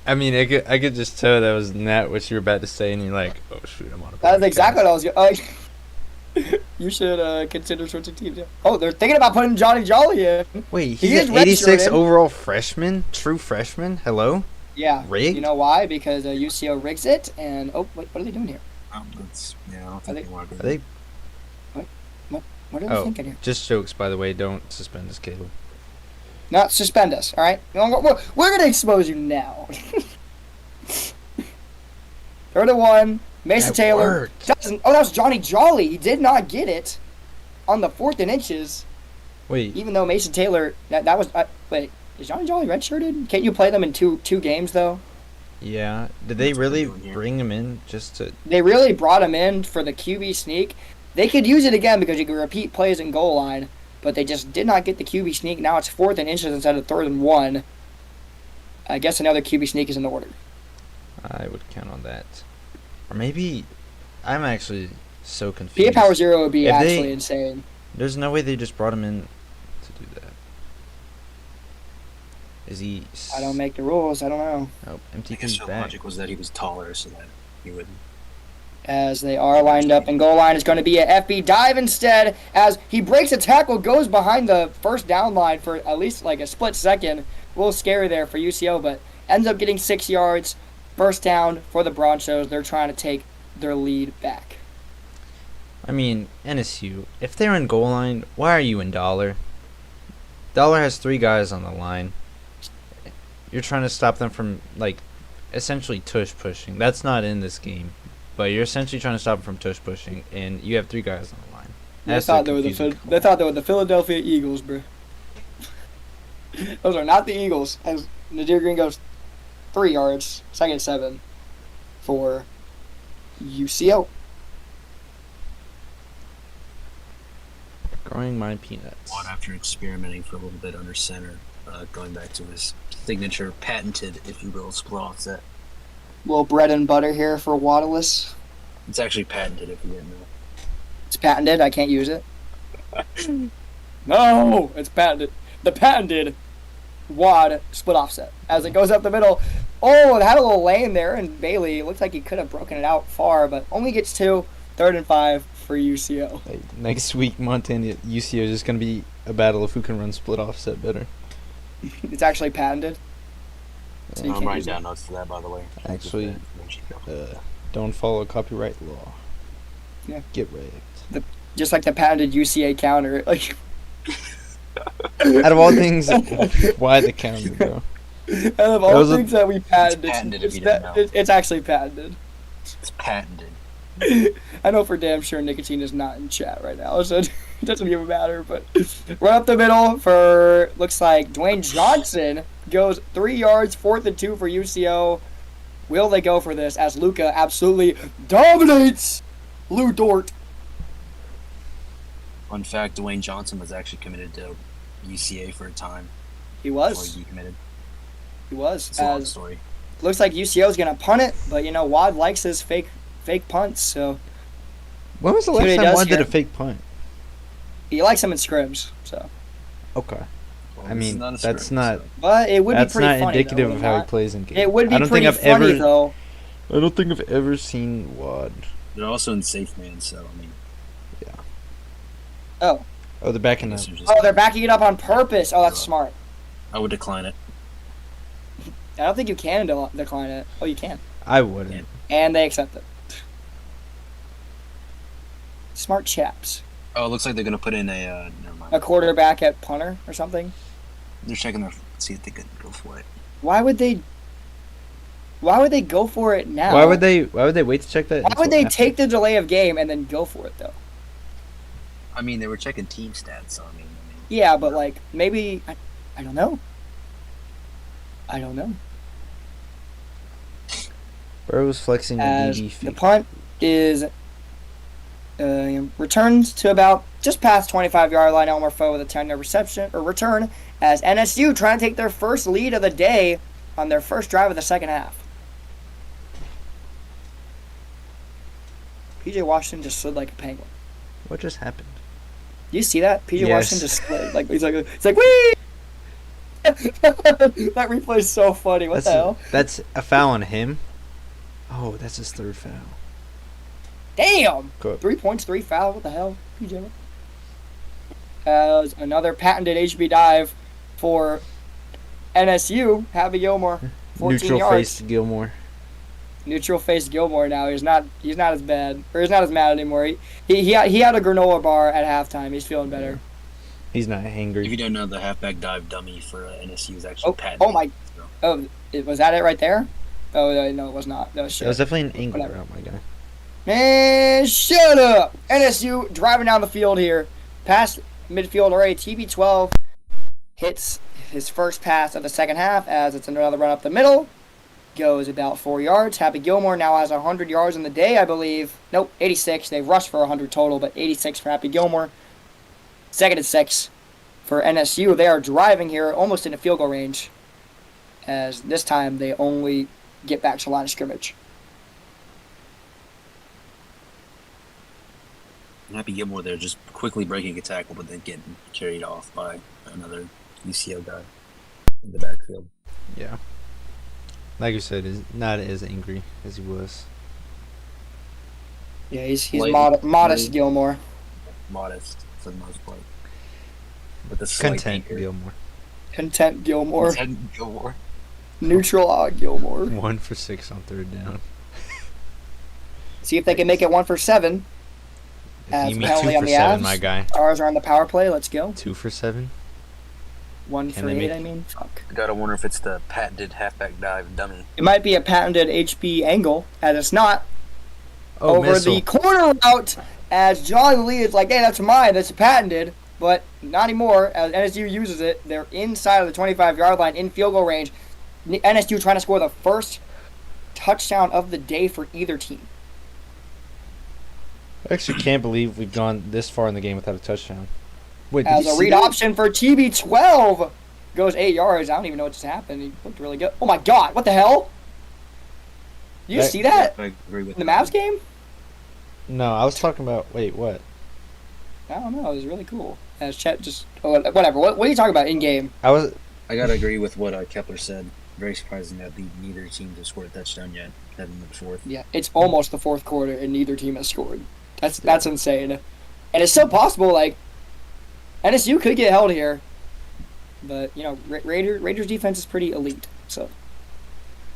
I mean, I could just tell that was not what you were about to say, and you're like, oh shoot, I'm on a That's podcast. exactly what I was going. You should consider switching teams. Yeah. Oh, they're thinking about putting Johnny Jolly in. Wait, He he's is an 86 redshirted. overall freshman, true freshman. Hello, Yeah. rigged. You know why? Because UCO rigs it, and oh, wait, what are they doing here? That's, I don't Are think they- they want to Are they? What are they Oh, thinking here? just jokes, by the way. Don't suspend this, Caleb. Not suspend us, all right? We're gonna expose you now. 3rd and 1. Mason That Taylor worked. doesn't. Oh, that was Johnny Jolly. He did not get it on the 4th and inches. Wait, Even though Mason Taylor, that was. Wait, is Johnny Jolly redshirted? Can't you play them in two games though? yeah. Did they That's what really they're doing here. bring him in just to? They really brought him in for the QB sneak. They could use it again because you could repeat plays in goal line, but they just did not get the QB sneak. Now it's 4th and inches instead of 3rd and 1. I guess another QB sneak is in the order. I would count on that. Or maybe I'm actually so confused. PA Power Zero would be If they- actually insane. There's no way they just brought him in to do that. Is he? I don't make the rules. I don't know. Oh, I guess MTP's the back. logic was that he was taller, so that he would. As they are lined up in goal line, it's going to be a FB dive instead. As he breaks a tackle, goes behind the first down line for at least like a split second. A little scary there for UCO, but ends up getting 6 yards. First down for the Broncos. They're trying to take their lead back. I mean, NSU, if they're in goal line, why are you in Dollar? Dollar has 3 guys on the line. You're trying to stop them from, like, essentially tush pushing. That's not in this game. But you're essentially trying to stop them from tush pushing, and you have 3 guys on the line. They thought they were the Philadelphia Eagles, bro. Those are not the Eagles. As Nadir Green goes 3 yards, 2nd and 7 for UCO. Growing my peanuts. One after experimenting for a little bit under center, going back to his signature patented, if you will, split offset. Little bread and butter here for Waddless. It's actually patented, if you didn't know. It's patented. I can't use it. No, it's patented. The patented wad split offset as it goes up the middle. Oh, it had a little lane there, and Bailey looks like he could have broken it out far, but only gets 2. 3rd and 5 for UCO. Hey, next week, Montana UCO is just going to be a battle of who can run split offset better. It's actually patented. So you I'm can't writing use it. down notes for that, by the way. Actually, don't follow copyright law. Yeah. Get wrecked. Just like the patented UCA counter. Like, Out of all things, why the counter, bro? out of all Those are- things that we patented, patented if you didn't know. it's actually patented. It's patented. I know for damn sure Nicotine is not in chat right now, so it doesn't even matter. But right up the middle for, looks like Dwayne Johnson goes 3 yards, 4th and 2 for UCO. Will they go for this as Luca absolutely dominates Lou Dort? Fun fact, Dwayne Johnson was actually committed to UCA for a time He before was. he decommitted. He was. It's a long As story. looks like UCO is going to punt it, but you know, Wad likes his fake punts, so When was the See what last he time does one did here. a fake punt? he likes him in scrims. So, Okay. Well, I this is mean, not a that's script, not so- but it would that's be pretty not funny. indicative though, of would it how he not? plays in game. It would be I don't pretty think I've funny ever. though I don't think I've ever seen Wad. They're also in safe man, so I mean, Oh. Oh, they're backing I up. guess they're just. Oh, they're backing it up on purpose. Oh, that's smart. I would decline it. I don't think you can decline it. Oh, you can. I wouldn't. And they accept it. Smart chaps. Oh, it looks like they're gonna put in a. Never mind. A quarterback at punter or something. They're checking their. See if they can go for it. Why would they go for it now? Why would they wait to check that? Why would until they after? take the delay of game and then go for it though? I mean, they were checking team stats, so I mean. Yeah, but like maybe I don't know. I don't know. Burrow's flexing the As DB the feet. punt is returns to about just past 25-yard line. Elmer Foe with a 10-yard reception or return as NSU trying to take their first lead of the day on their first drive of the second half. PJ Washington just slid like a penguin. What just happened? Do you see that? PJ Yes. Washington just slid like he's like wee. That replay is so funny. What the hell? That's a foul on him. Oh, that's his third foul. Damn! Good. 3 points, 3 fouls. What the hell? PJ. As another patented HB dive for NSU. Happy Gilmore. 14 Neutral yards. faced Gilmore. Neutral faced Gilmore now. He's not as bad. Or he's not as mad anymore. He had a granola bar at halftime. He's feeling better. He's not If you hangry. don't know, the halfback dive dummy for NSU is actually patented. Oh my. So. Oh, was that it right there? Oh, no, it was not. No, shit. That was definitely an angle Whatever. route, my guy. Man, shut up! NSU driving down the field here. Past midfield already. TB12 hits his first pass of the second half as it's another run up the middle. Goes about 4 yards. Happy Gilmore now has 100 yards in the day, I believe. Nope, 86. They rushed for 100 total, but 86 for Happy Gilmore. Second and 6 for NSU. They are driving here almost into field goal range. As this time they only get back to line of scrimmage. Happy Gilmore there, just quickly breaking a tackle, but then getting carried off by another UCO guy in the backfield. Yeah. Like you said, is not as angry as he was. Yeah, he's Slightly- modest Gilmore. Modest for the most part. But the slight Content anchor. Gilmore. Content Gilmore. Content Gilmore. Neutral odd Gilmore. 1 for 6 on third down. See if they can make it 1 for 7. As Give me 2 penalty on for the 7, Avs. my guy. Stars are on the power play. Let's go. 2 for 7. 1 Can for they 8, make- I mean. Fuck. Gotta wonder if it's the patented halfback dive dummy. It might be a patented HB angle, as it's not. Oh, Over missile. the corner route, as John Lee is like, hey, that's mine. That's patented. But not anymore, as NSU uses it. They're inside of the 25-yard line in field goal range. NSU trying to score the first touchdown of the day for either team. I actually can't believe we've gone this far in the game without a touchdown. Wait, did As you a see read that? option for TB12 goes 8 yards. I don't even know what just happened. He looked really good. Oh my god, what the hell? Did you That- see that I agree with in the Mavs game? No, I was talking about. Wait, what? I don't know. It was really cool. As Chet just whatever. What are you talking about in game? I was. I gotta agree with what Kepler said. Very surprising that neither team has scored a touchdown yet, heading to the fourth. Yeah, it's almost the fourth quarter and neither team has scored. That's insane, and it's still possible. Like NSU could get held here, but you know Raiders defense is pretty elite. So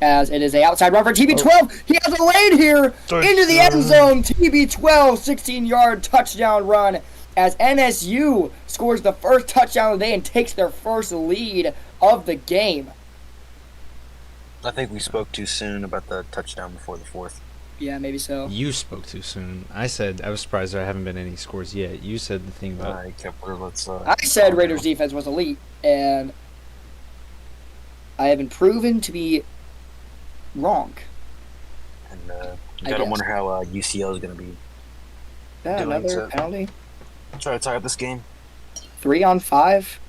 as it is a outside run for TB12, he has a lane here into the end zone. TB12 16-yard touchdown run as NSU scores the first touchdown of the day and takes their first lead of the game. I think we spoke too soon about the touchdown before the fourth. Yeah, maybe so. You spoke too soon. I said I was surprised there haven't been any scores yet. You said the thing about. Alright, Kepler, let's. I said Raiders defense was elite, and I have been proven to be wrong. And I gotta guess. wonder how UCL is gonna be. Yeah, Doing another so. penalty. Try to tie up this game. 3 on 5.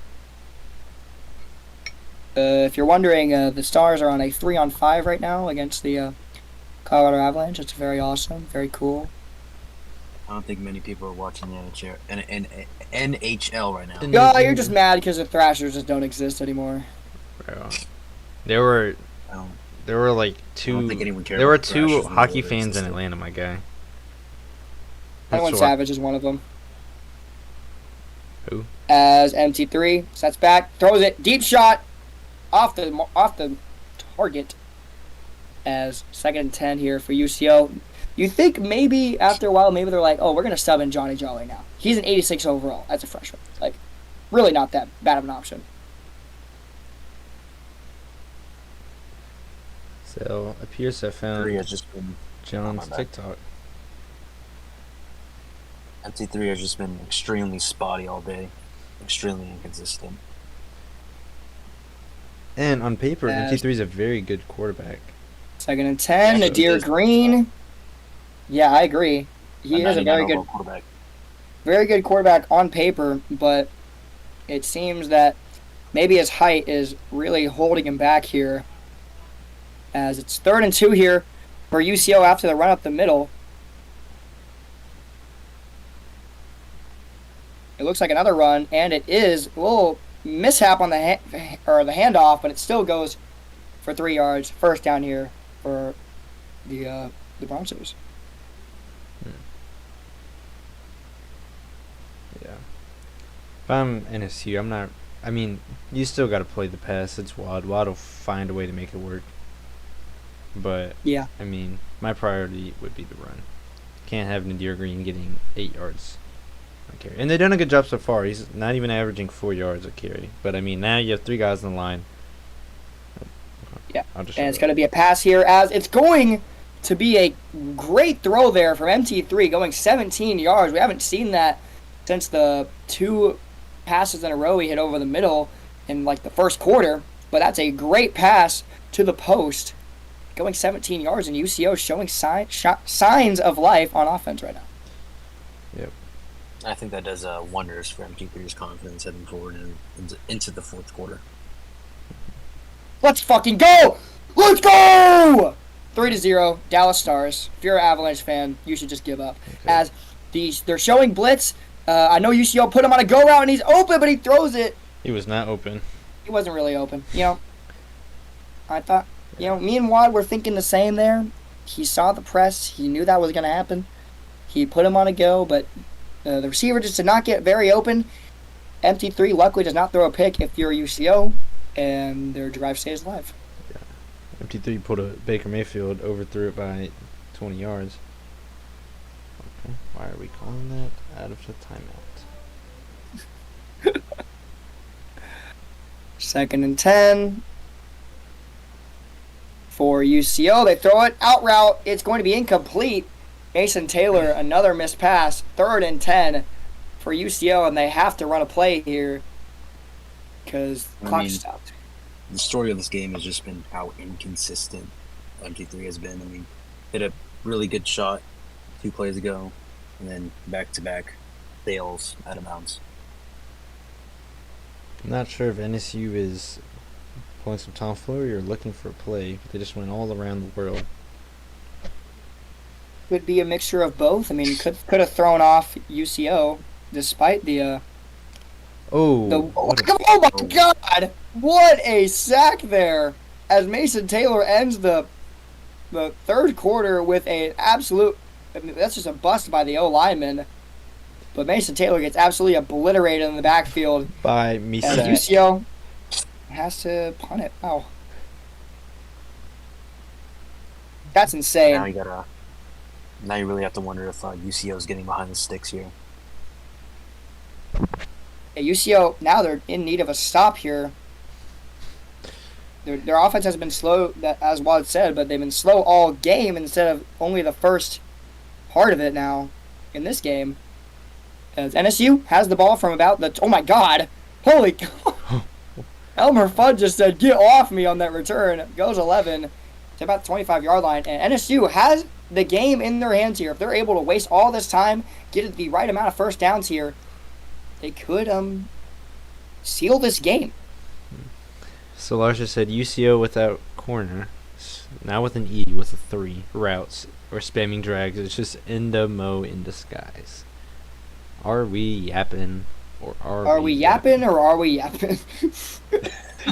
If you're wondering, the Stars are on a 3 on 5 right now against the Colorado Avalanche. It's very awesome, very cool. I don't think many people are watching the NHL right now. Yeah, you're just mad because the Thrashers just don't exist anymore. Bro. There were. Um, There were like don't think anyone cared There were about the Thrashers two when they hockey were fans in existed. Atlanta, my guy. 21 That's Savage is one of them. Who? As MT3 sets back, throws it, deep shot, off the target. As 2nd and 10 here for UCO. You think maybe after a while, maybe they're like, oh, we're gonna sub in Johnny Jolly now. He's an 86 overall as a freshman. Like, really not that bad of an option. So appears I found 3 has just been John's my bad. TikTok. MT3 has just been extremely spotty all day, extremely inconsistent. And on paper, As- MT3 is a very good quarterback. 2nd and 10, Yeah, Nadir does. Green. Yeah, I agree. He is a 99 very overall good, quarterback. very good quarterback on paper, but it seems that maybe his height is really holding him back here. As it's 3rd and 2 here for UCO after the run up the middle. It looks like another run, and it is a little mishap on the the handoff, but it still goes for 3 yards. First down here for the Broncos. Yeah. If I'm NSU, I'm not. I mean, you still got to play the pass. It's Wad. Wad will find a way to make it work. But Yeah. I mean, my priority would be the run. Can't have Nadir Green getting 8 yards on carry. And they've done a good job so far. He's not even averaging 4 yards a carry. But I mean, now you have 3 guys in the line. Yeah. I'll just And it's going to be a pass here as it's going to be a great throw there from MT3 going 17 yards. We haven't seen that since the 2 passes in a row he hit over the middle in like the first quarter. But that's a great pass to the post going 17 yards, and UCO showing signs of life on offense right now. Yep. I think that does wonders for MT3's confidence heading forward and into the 4th quarter. Let's fucking go! Let's go! 3-0, Dallas Stars. If you're an Avalanche fan, you should just give up. Okay. As they're showing blitz. I know UCO put him on a go route and he's open, but he throws it. He was not open. He wasn't really open. I thought, me and Wad were thinking the same there. He saw the press. He knew that was going to happen. He put him on a go, but the receiver just did not get very open. MT3 luckily does not throw a pick if you're UCO, and their drive stays alive. MT3 pulled a Baker Mayfield, overthrew it by 20 yards. Okay, why are we calling that out of the timeout? 2nd and 10 for UCO. They throw it out route. It's going to be incomplete. Mason Taylor, another missed pass. 3rd and 10 for UCO, and they have to run a play here because clock stopped. The story of this game has just been how inconsistent MT3 has been. I mean, hit a really good shot 2 plays ago, and then back-to-back fails out of bounds. I'm not sure if NSU is pulling some tomfoolery or looking for a play. They just went all around the world. Could be a mixture of both. I mean, could have thrown off UCO despite the Oh, oh my God! What a sack there! As Mason Taylor ends the 3rd quarter with an absolute. I mean, that's just a bust by the O lineman. But Mason Taylor gets absolutely obliterated in the backfield. by me. And UCO has to punt it. Wow. That's insane. Now you really have to wonder if UCO is getting behind the sticks here. Yeah, UCO, now they're in need of a stop here. Their offense has been slow, as Wad said, but they've been slow all game instead of only the first part of it now in this game. As NSU has the ball from about the... Oh, my God. Holy God. Elmer Fudd just said, get off me on that return. Goes 11 to about the 25-yard line. And NSU has the game in their hands here. If they're able to waste all this time, get the right amount of first downs here, they could seal this game. So Larsa said UCO without corner, now with an E with a 3 routes or spamming drags. It's just Endamo in disguise. Are we yapping or are we yapping or are we yapping?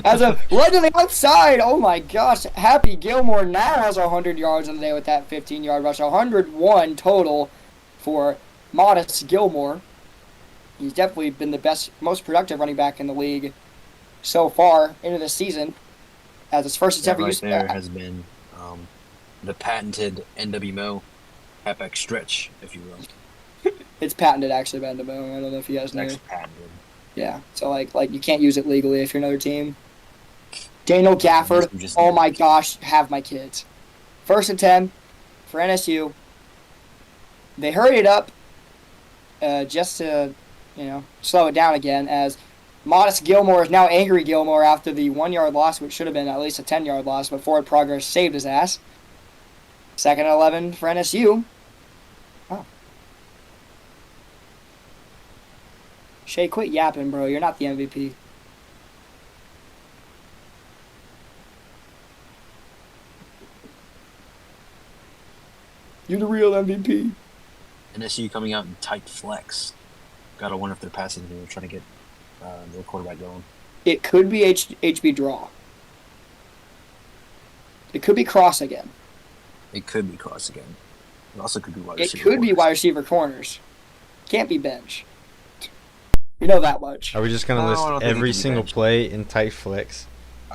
As a right to the outside. Oh my gosh. Happy Gilmore now has 100 yards on the day with that 15-yard rush. 101 total for Modest Gilmore. He's definitely been the best, most productive running back in the league so far into this season. As his first That attempt right there has been the patented NWMO halfback stretch, if you will. It's patented actually by Ndemo. I don't know if you guys It's knew. actually patented. Yeah. So like you can't use it legally if you're another team. Daniel Gafford. Oh my gosh, have my kids. First and 10 for NSU. They hurried it up just to, slow it down again as Modest Gilmore is now Angry Gilmore after the 1-yard loss, which should have been at least a 10-yard loss, but Forward Progress saved his ass. Second and 11 for NSU. Oh. Shay, quit yapping, bro. You're not the MVP. You're the real MVP. NSU coming out in tight flex. Gotta wonder if they're passing here, trying to get their quarterback going. It could be HB draw. It could be cross again. It could be cross again. It also could be wide It receiver. could be wide receiver corners. Can't be bench. We know that much. Are we just gonna No, I don't list think it every can be single benched. play in tight flex?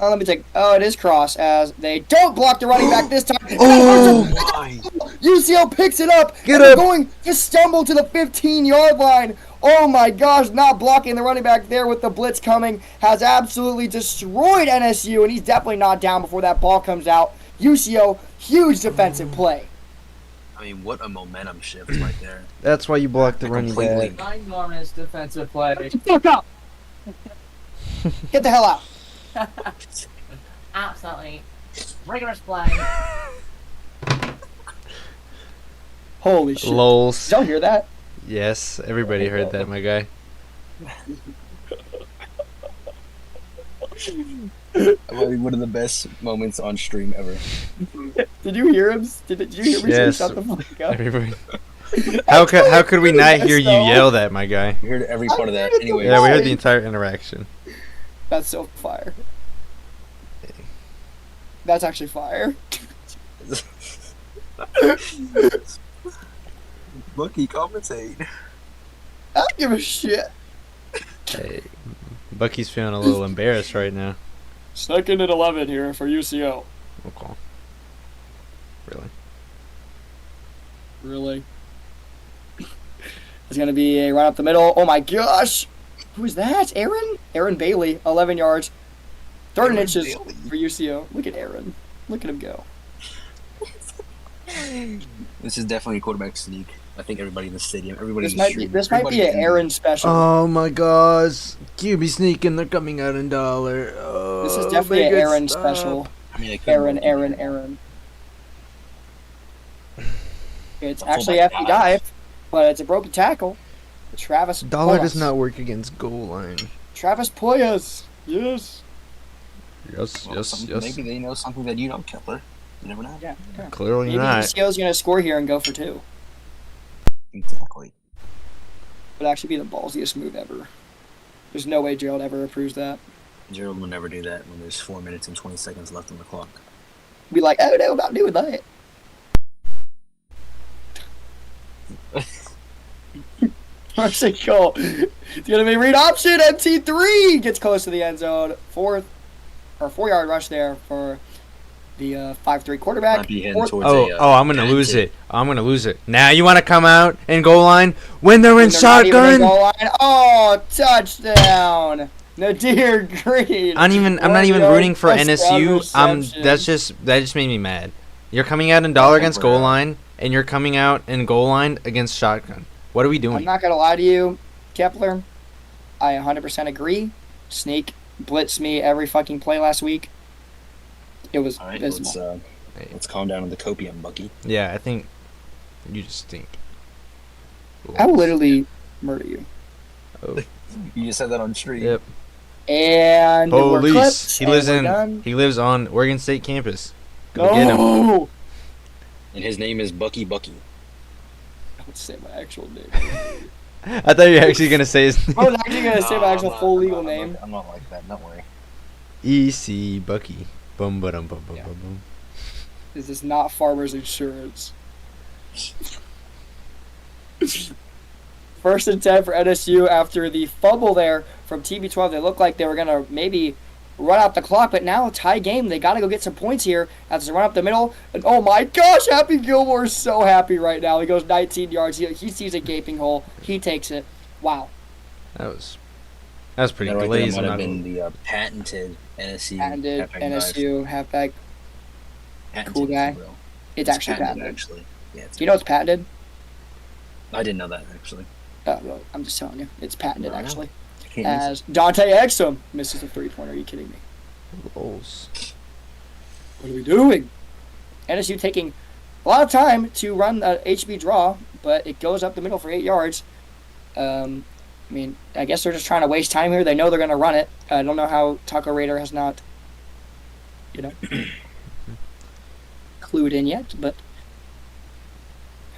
Let me take. Oh, it is cross as they don't block the running back this time. Oh! Why? UCL picks it up. Get and they're up. going to stumble to the 15-yard line. Oh my gosh, not blocking the running back there with the blitz coming has absolutely destroyed NSU, and he's definitely not down before that ball comes out. UCO, huge defensive play. I mean, what a momentum shift right there. That's why you blocked the running Completely. back. Ginormous defensive play. Fuck up. Get the hell out. Absolutely rigorous play. Holy shit. Lols. Did y'all hear that? Yes, everybody heard that, my guy. Probably one of the best moments on stream ever. Did you hear him? Did you hear me Yes. say shut the fuck up? Everybody. How could we not hear you yell that, my guy? We heard every part of that. Anyway, Yeah, we heard the entire interaction. That's so fire. That's actually fire. Bucky, commentate. I don't give a shit. Hey, Bucky's feeling a little embarrassed right now. Second and 11 here for UCO. Okay. Really? Really? It's going to be a run up the middle. Oh my gosh. Who is that? Aaron? Aaron Bailey, 11 yards. Third and inches for UCO. Look at Aaron. Look at him go. This is definitely a quarterback sneak. I think everybody in the stadium, everybody This in the might be stream, this might be everybody an in- Aaron special. Oh my gosh. QB sneaking, they're coming out in dollar. Oh, This is definitely an Aaron special. I mean, it could Aaron. It's A actually fullback FD dive. dive, but it's a broken tackle. Travis Dollar Poyas. does not work against goal line. Travis Poyas. Yes. Yes, Well, maybe they know something that you don't, Kepler. You never know. Yeah. Clearly Maybe not. UCO's going to score here and go for 2. Exactly. Would actually be the ballsiest move ever. There's no way Gerald ever approves that. Gerald will never do that when there's 4 minutes and 20 seconds left on the clock. Be like, oh no, I'm not doing that. First and goal. It's gonna be read option. MT3 gets close to the end zone. 4-yard rush there for the 5-3 quarterback. Might be heading Fourth- towards I'm gonna lose it. I'm gonna lose it. Now you want to come out and goal line when they're in when they're not even in shotgun? goal line. Oh, touchdown! Nadir Green. I'm not even 1 rooting for yard NSU. touchdown That just made me mad. You're coming out in dollar against goal line, and you're coming out in goal line against shotgun. What are we I'm doing? not gonna lie to you, Kepler. I 100% agree. Sneak blitzed me every fucking play last week. It was All right, abysmal. let's calm down on the copium, Bucky. Yeah, I think you just stink. I will literally murder you. Oh. You just said that on stream. Yep. And we're Police. clipped, He and lives we're in. done. He lives on Oregon State campus. Go get him. No! And his name is Bucky Bucky. Don't say my actual name. I thought you were actually gonna say his name. I was actually gonna say my No, actual I'm full not- legal I'm not- name. I'm not like that. Don't worry. EC Bucky. Bum ba dum bum bum bum bum. This is not Farmers Insurance. First and 10 for NSU after the fumble there from TB12. They looked like they were going to maybe run out the clock, but now tie game. They got to go get some points here as they run up the middle. And oh my gosh, Happy Gilmore is so happy right now. He goes 19 yards. He sees a gaping hole. He takes it. Wow. That was pretty That right there glazed. might have not been the patented NSU Patented halfback NSU halfback. dive. cool guy. Patented, bro. It's actually patented. Actually. Yeah, it's Do you know it's patented? I didn't know that actually. Well, I'm just telling you. It's patented, I know. actually. I can't miss As Dante Exum misses a three-pointer. Are you kidding me? Goals. What are we doing? NSU taking a lot of time to run the HB draw, but it goes up the middle for 8 yards. I mean, I guess they're just trying to waste time here. They know they're going to run it. I don't know how Taco Raider has not, clued in yet, but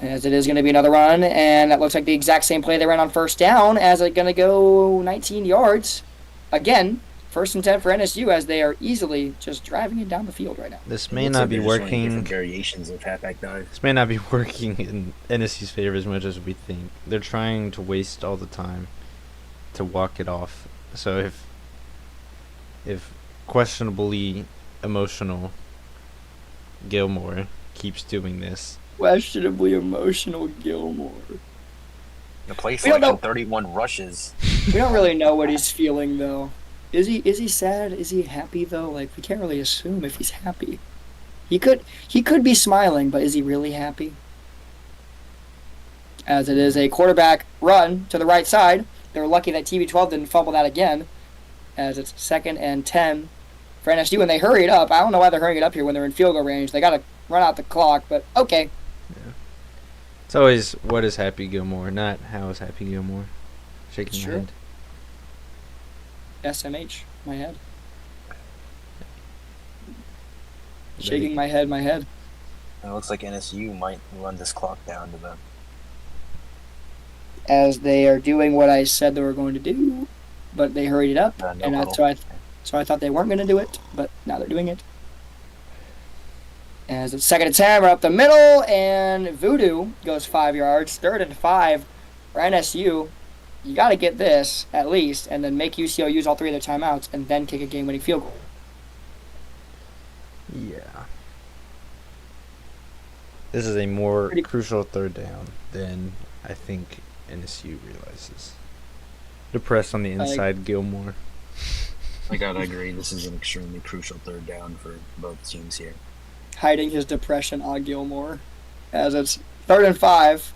as it is going to be another run, and that looks like the exact same play they ran on first down as it's going to go 19 yards. Again, first and 10 for NSU as they are easily just driving it down the field right now. This It may looks not like be they're just running working. different variations of halfback dive. This may not be working in NSU's favor as much as we think. They're trying to waste all the time to walk it off. So if questionably emotional Gilmore keeps doing this, Questionably emotional Gilmore. The play We don't know- selection, 31 rushes. We don't really know what he's feeling though. Is he sad? Is he happy though? Like we can't really assume if he's happy. He could be smiling, but is he really happy? As it is a quarterback run to the right side. They're lucky that TB12 didn't fumble that again. As it's 2nd and 10 for NSU, and they hurried up. I don't know why they're hurrying it up here when they're in field goal range. They got to run out the clock, but okay. it's always what is Happy Gilmore, not how is Happy Gilmore. Shaking Sure. my head. SMH, my head. Shaking my head, my head. It looks like NSU might run this clock down to them. As they are doing what I said they were going to do, but they hurried it up, No and huddle. so I thought they weren't going to do it, but now they're doing it. As it's 2nd and 10, we're up the middle, and Voodoo goes 5 yards. 3rd and 5 for NSU. You got to get this, at least, and then make UCO use all 3 of their timeouts, and then kick a game-winning field goal. Yeah. This is a more Pretty- crucial third down than I think NSU realizes. Depressed on the inside, Gilmore. I gotta agree. This is an extremely crucial third down for both teams here. Hiding his depression on Gilmore. As it's 3rd and 5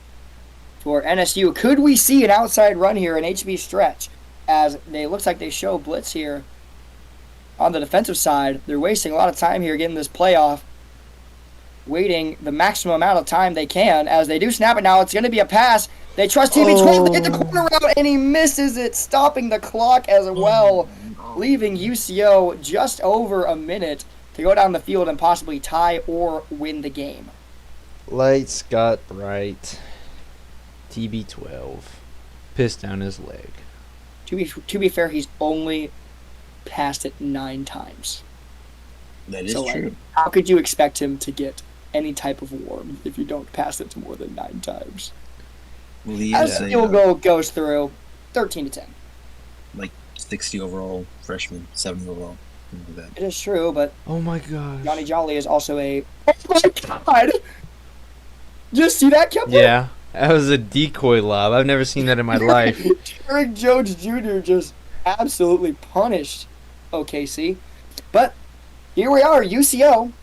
for NSU. Could we see an outside run here, an HB stretch? As they looks like they show blitz here on the defensive side. They're wasting a lot of time here getting this playoff. Waiting the maximum amount of time they can as they do snap it now. It's going to be a pass. They trust TB12 to hit the corner route, and he misses it, stopping the clock as well, leaving UCO just over a minute to go down the field and possibly tie or win the game. Lights got bright. TB12 pissed down his leg. To be fair, he's only passed it 9 times. That is So, like, true. how could you expect him to get any type of warmth if you don't pass it to more than 9 times? Well, he As is the a, field goal goes through, 13 to 10. like 60 overall freshman, 70 overall. Something like that. It is true, but Oh my gosh. Johnny Jolly is also a. Oh my god! Just see that, Kepler? Yeah, that was a decoy lob. I've never seen that in my life. Eric Jones Jr. just absolutely punished OKC. But here we are, UCO,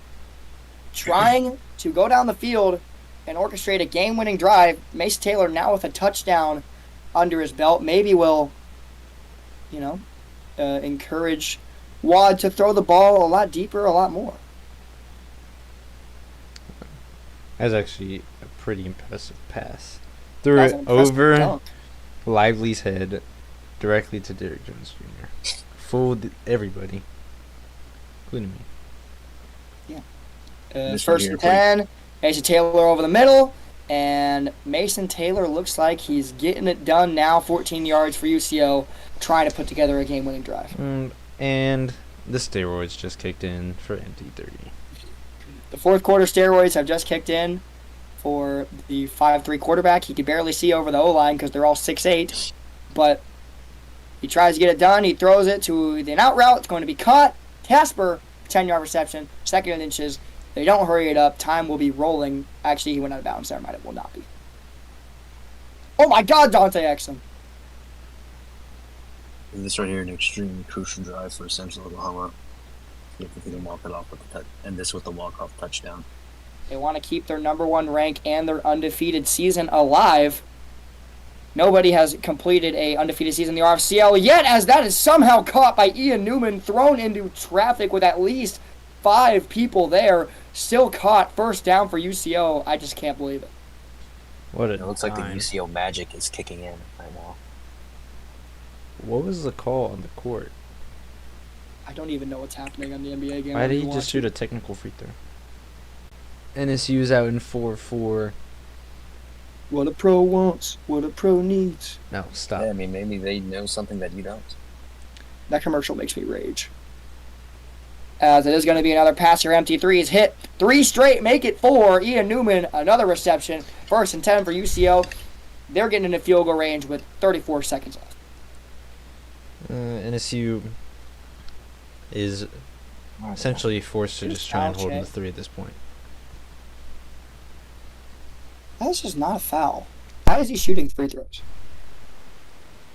trying to go down the field and orchestrate a game-winning drive. Mace Taylor now with a touchdown under his belt. Maybe will, encourage Wad to throw the ball a lot deeper, a lot more. That was actually a pretty impressive pass. Threw That was it an impressive over dunk. Lively's head directly to Derrick Jones Jr. Fooled everybody, including me. This First one and here, 10. Mason Taylor over the middle. And Mason Taylor looks like he's getting it done now. 14 yards for UCO, trying to put together a game-winning drive. And The steroids just kicked in for MT3. The fourth quarter steroids have just kicked in for the 5'3" quarterback. He can barely see over the O-line because they're all 6'8", but he tries to get it done. He throws it to the out route. It's going to be caught. Casper, 10-yard reception, 2nd and inches. They don't hurry it up. Time will be rolling. Actually, he went out of bounds. Never mind, it will not be. Oh my God, Dante Exum. This right here, an extremely crucial drive for Central Oklahoma. If they can walk it off with the and this with the walk-off touchdown. They want to keep their number 1 rank and their undefeated season alive. Nobody has completed a undefeated season in the RFCL yet, as that is somehow caught by Ian Newman, thrown into traffic with at least 5 people there. Still caught. First down for UCO. I just can't believe it. What a It looks like the time. UCO magic is kicking in right now. What was the call on the court? I don't even know what's happening on the NBA game. Why did he just shoot a technical free throw? NSU's out in 4-4. What a pro wants, what a pro needs. No, stop. Yeah, I mean, maybe they know something that you don't. That commercial makes me rage. As it is going to be another pass here. MT3 is hit 3 straight, make it 4. Ian Newman, another reception. 1st and 10 for UCO. They're getting into field goal range with 34 seconds left. NSU is essentially forced to just try and hold the 3 at this point. That's just not a foul. How is he shooting free throws?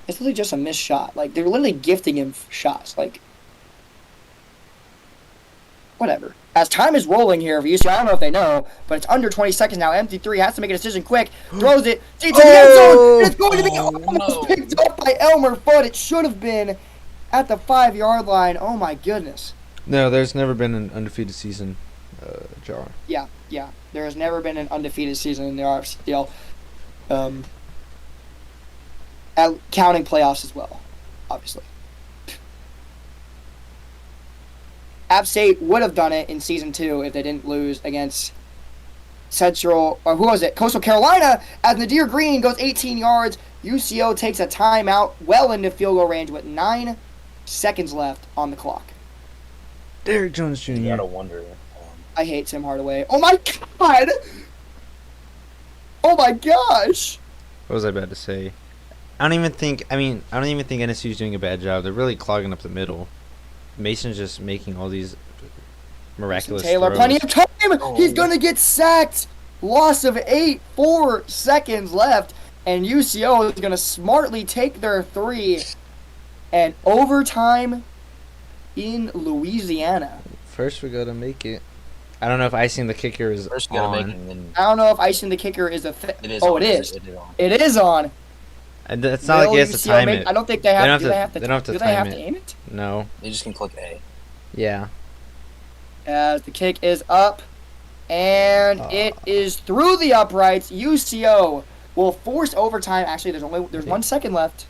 It's literally just a missed shot. Like, they're literally gifting him shots. Like, whatever. As time is rolling here for UCO, I don't know if they know, but it's under 20 seconds now. MT3 has to make a decision quick. Throws it into the end zone. And it's going to be almost picked up by Elmer Fudd. It should have been at the 5-yard line. Oh, my goodness. No, there's never been an undefeated season, Jar. Yeah. There has never been an undefeated season in the RFCL. Counting playoffs as well, obviously. App State would have done it in Season 2 if they didn't lose against Central, or who was it? Coastal Carolina, as Nadir Green goes 18 yards. UCO takes a timeout well into field goal range with 9 seconds left on the clock. Derrick Jones Jr. You gotta wonder. I hate Tim Hardaway. Oh my God! Oh my gosh! What was I about to say? I don't even think NSU's doing a bad job. They're really clogging up the middle. Mason's just making all these miraculous Taylor, throws. plenty of time. He's gonna get sacked. Loss of 8, 4 seconds left, and UCO is gonna smartly take their 3, and overtime in Louisiana. First, we gotta make it. I don't know if icing the kicker is First, you gotta on. make it, and then I don't know if icing the kicker is a thing. it is. Oh, on. it is. It is on. It is on. And it's not like he has to UCO time make- it. I don't think they have. don't Do they have to? they don't have to do time they have it. to aim it? No. They just can click A. Yeah. As the kick is up, and it is through the uprights. UCO will force overtime. Actually, there's 1 second left.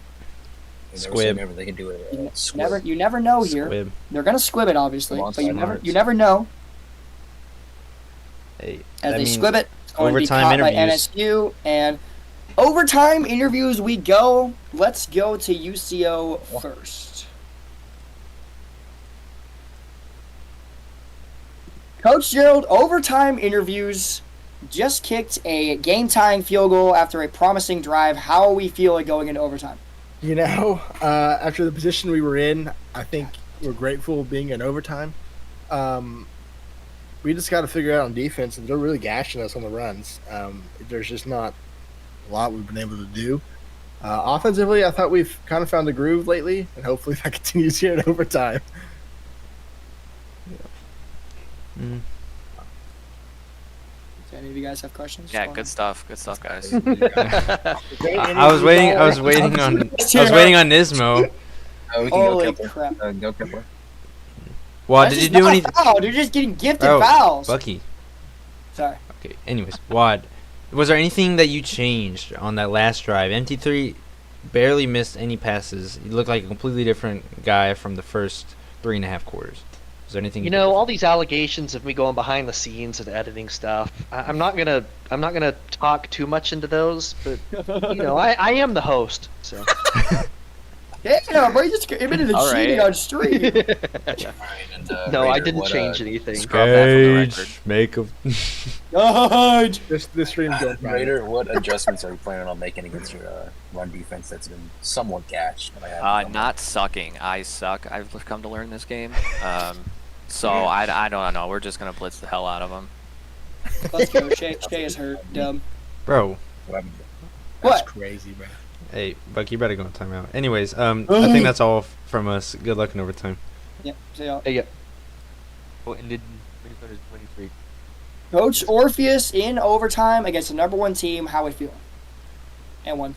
Squib. Remember, they can do it. Squib. You never know here. Squib. They're gonna squib it, obviously, Come on, but you Smart. never know. Hey, As that they means squib it, it's going to be overtime caught by interviews. NSU, and overtime interviews we go. Let's go to UCO first. Coach Gerald, overtime interviews, just kicked a game-tying field goal after a promising drive. How are we feeling going into overtime? You know, after the position we were in, I think we're grateful being in overtime. We just got to figure out on defense, and they're really gashing us on the runs. There's just not a lot we've been able to do. Offensively, I thought we've kind of found the groove lately, and hopefully that continues here in overtime. Mm. Do any of you guys have questions? Yeah, good stuff. Good stuff, guys. I was waiting on Nismo. We can Holy go Kepler. crap. Go Kepler. Wad, That's did you just do not a anything? foul. They're just getting gifted Oh, fouls. Bucky. Sorry. Okay. Anyways, Wad, was there anything that you changed on that last drive? MT3 barely missed any passes. He looked like a completely different guy from the first 3.5 quarters. Was there anything? You know, all these allegations of me going behind the scenes and editing stuff. I'm not gonna talk too much into those, but you know, I am the host, so. Yeah, bro, you just admitted to All cheating right. on stream. All right, and No, I Raider, didn't what, change anything. Scrub that from the record. Make a. God. This stream's going private. Raider, what adjustments are you planning on making against your run defense that's been somewhat gashed? But I haven't Not sucking. I suck. I've come to learn this game. So I don't know. We're just gonna blitz the hell out of them. Let's go. Shay is hurt. Dumb. Bro, What? That's crazy, bro. hey, Buck, you better go on timeout. Anyways, I think that's all from us. Good luck in overtime. Yep. See y'all. Hey, yeah. What ended Minnesota's 23? Coach Orpheus in overtime against the number 1 team. How we feeling? And one.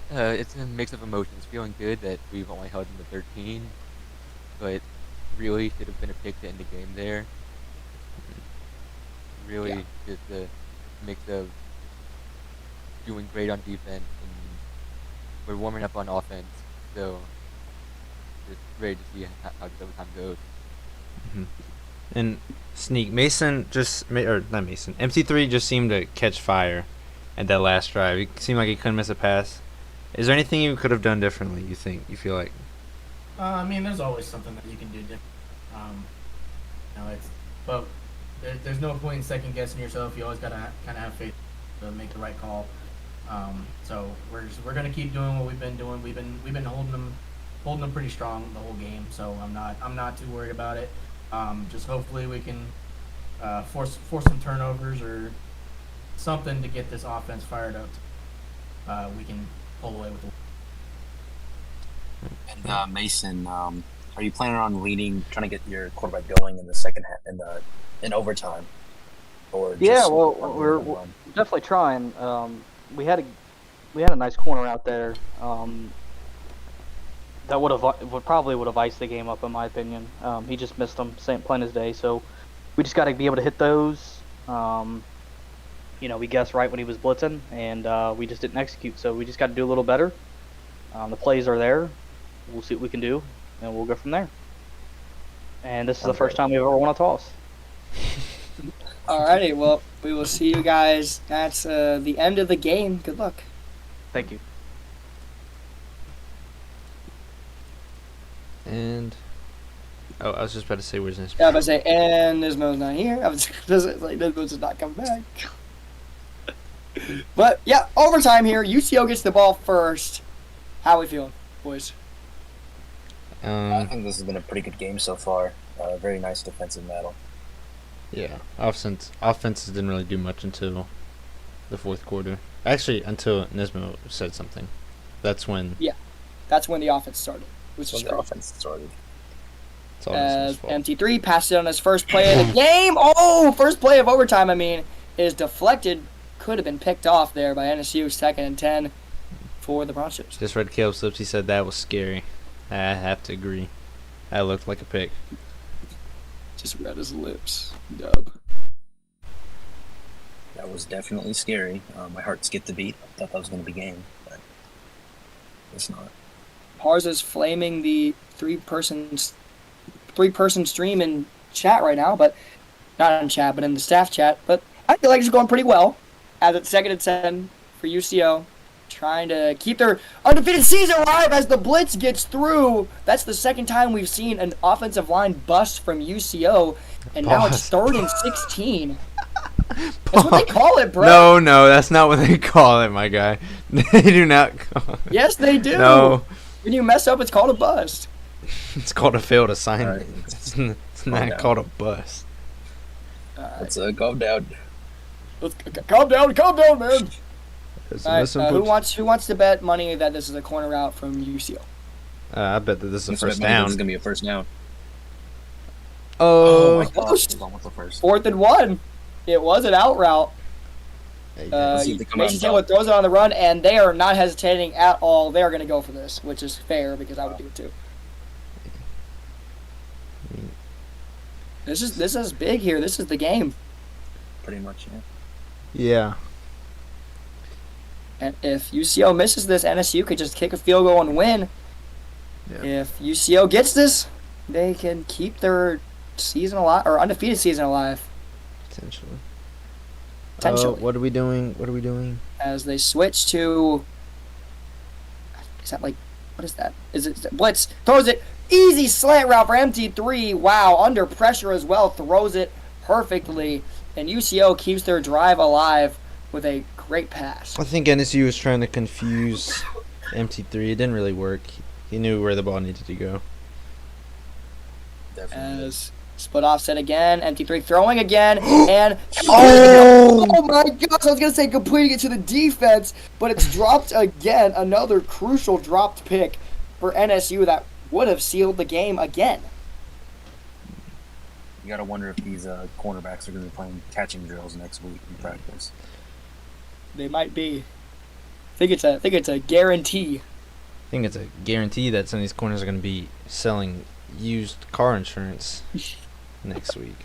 It's a mix of emotions. Feeling good that we've only held them to 13, but really should have been a pick to end the game there. Really, just a mix of doing great on defense and we're warming up on offense. So just ready to see how this overtime goes. And Sneak, Mason or not Mason, MT3 just seemed to catch fire at that last drive. It seemed like he couldn't miss a pass. Is there anything you could have done differently, you feel like? I mean, there's always something that you can do different. But there's no point in second guessing yourself. You always gotta kind of have faith to make the right call. So we're gonna keep doing what we've been doing. We've been holding them pretty strong the whole game. So I'm not too worried about it. Just hopefully we can force some turnovers or something to get this offense fired up. We can pull away with the. And Mason, are you planning on trying to get your quarterback going in the second half, in overtime, or Yeah, just well, we're definitely trying. We had a nice corner out there. That would probably have iced the game up in my opinion. He just missed them, plain as day. So we just got to be able to hit those. We guessed right when he was blitzing, and we just didn't execute. So we just got to do a little better. The plays are there. We'll see what we can do, and we'll go from there. And this is the first time we've ever won a toss. Alrighty, well, we will see you guys at the end of the game. Good luck. Thank you. And I was just about to say, where's this? Yeah, I was about to say, and Nismo's not here. I was like, Nismo's just not coming back. But yeah, overtime here. UCO gets the ball first. How we feeling, boys? I think this has been a pretty good game so far. Very nice defensive battle. Yeah, offenses didn't really do much until the fourth quarter. Actually, until Nismo said something. That's when. Yeah, that's when the offense started. Which is the offense started. It's all Nismo's fault. MT3 passed it on his first play of the game. Oh, first play of overtime. I mean, is deflected. Could have been picked off there by NSU. 2nd and 10 for the Broncos. Just read Caleb's lips. He said that was scary. I have to agree. That looked like a pick. Just read his lips. Dub. That was definitely scary. My heart skipped a beat. I thought that was going to be game, but it's not. Pars is flaming the three-person stream in chat right now, but not in chat, but in the staff chat. But I feel like it's going pretty well. As it's 2nd and 10 for UCO, trying to keep their undefeated season alive as the blitz gets through. That's the second time we've seen an offensive line bust from UCO, and now it's 3rd and 16. That's what they call it, bro. No, that's not what they call it, my guy. They do not call it. Yes, they do. No. When you mess up, it's called a bust. It's called a failed assignment. Right. It's not called a bust. Let's calm down. Let's calm down, man. All right, who wants to bet money that this is a corner out from UCO? I bet that this is a This first down. is going to be a first down. Oh, my gosh. It's almost the first. 4th and 1. It was an out route. Let's see if they come out Mason and Taylor throws it on the run, and they are not hesitating at all. They are going to go for this, which is fair because I would do it too. This is big here. This is the game. Pretty much, yeah. yeah. And if UCO misses this, NSU could just kick a field goal and win. Yeah. If UCO gets this, they can keep their season alive or undefeated season alive. Potentially. Potentially. What are we doing? As they switch to, is that like What is that? Is it blitz? Throws it. Easy slant route for MT3. Wow, under pressure as well. Throws it perfectly. And UCO keeps their drive alive with a great pass. I think NSU was trying to confuse MT3. It didn't really work. He knew where the ball needed to go. Definitely. As split offset again. MT3 throwing again. And oh my gosh, I was going to say completing it to the defense, but it's dropped again. Another crucial dropped pick for NSU that would have sealed the game again. You gotta wonder if these cornerbacks are gonna be playing catching drills next week in practice. They might be. I think it's a guarantee. I think it's a guarantee that some of these corners are going to be selling used car insurance next week.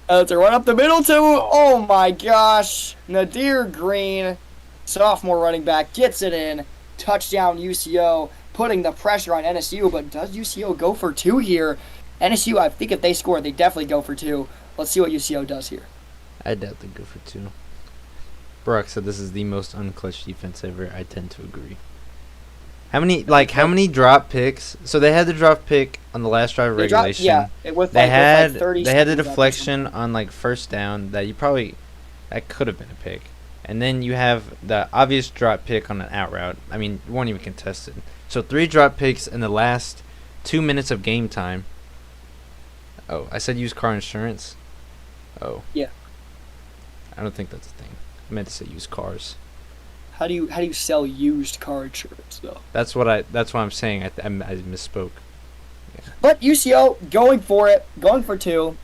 It's a run up the middle to, oh my gosh, Nadir Green, sophomore running back, gets it in. Touchdown UCO, putting the pressure on NSU, but does UCO go for 2 here? NSU, I think if they score, they definitely go for 2. Let's see what UCO does here. I doubt they go for 2. Brock said this is the most unclutch defense ever. I tend to agree. How many drop picks? So they had the drop pick on the last drive of regulation. They had the deflection on like first down that could have been a pick. And then you have the obvious drop pick on an out route. I mean, it wasn't even contested. So 3 drop picks in the last 2 minutes of game time. Oh, I said use car insurance. Oh. Yeah. I don't think that's a thing. I meant to say use cars. How do you sell used car insurance though? That's what I'm saying. I misspoke. Yeah. But UCO going for it, going for 2.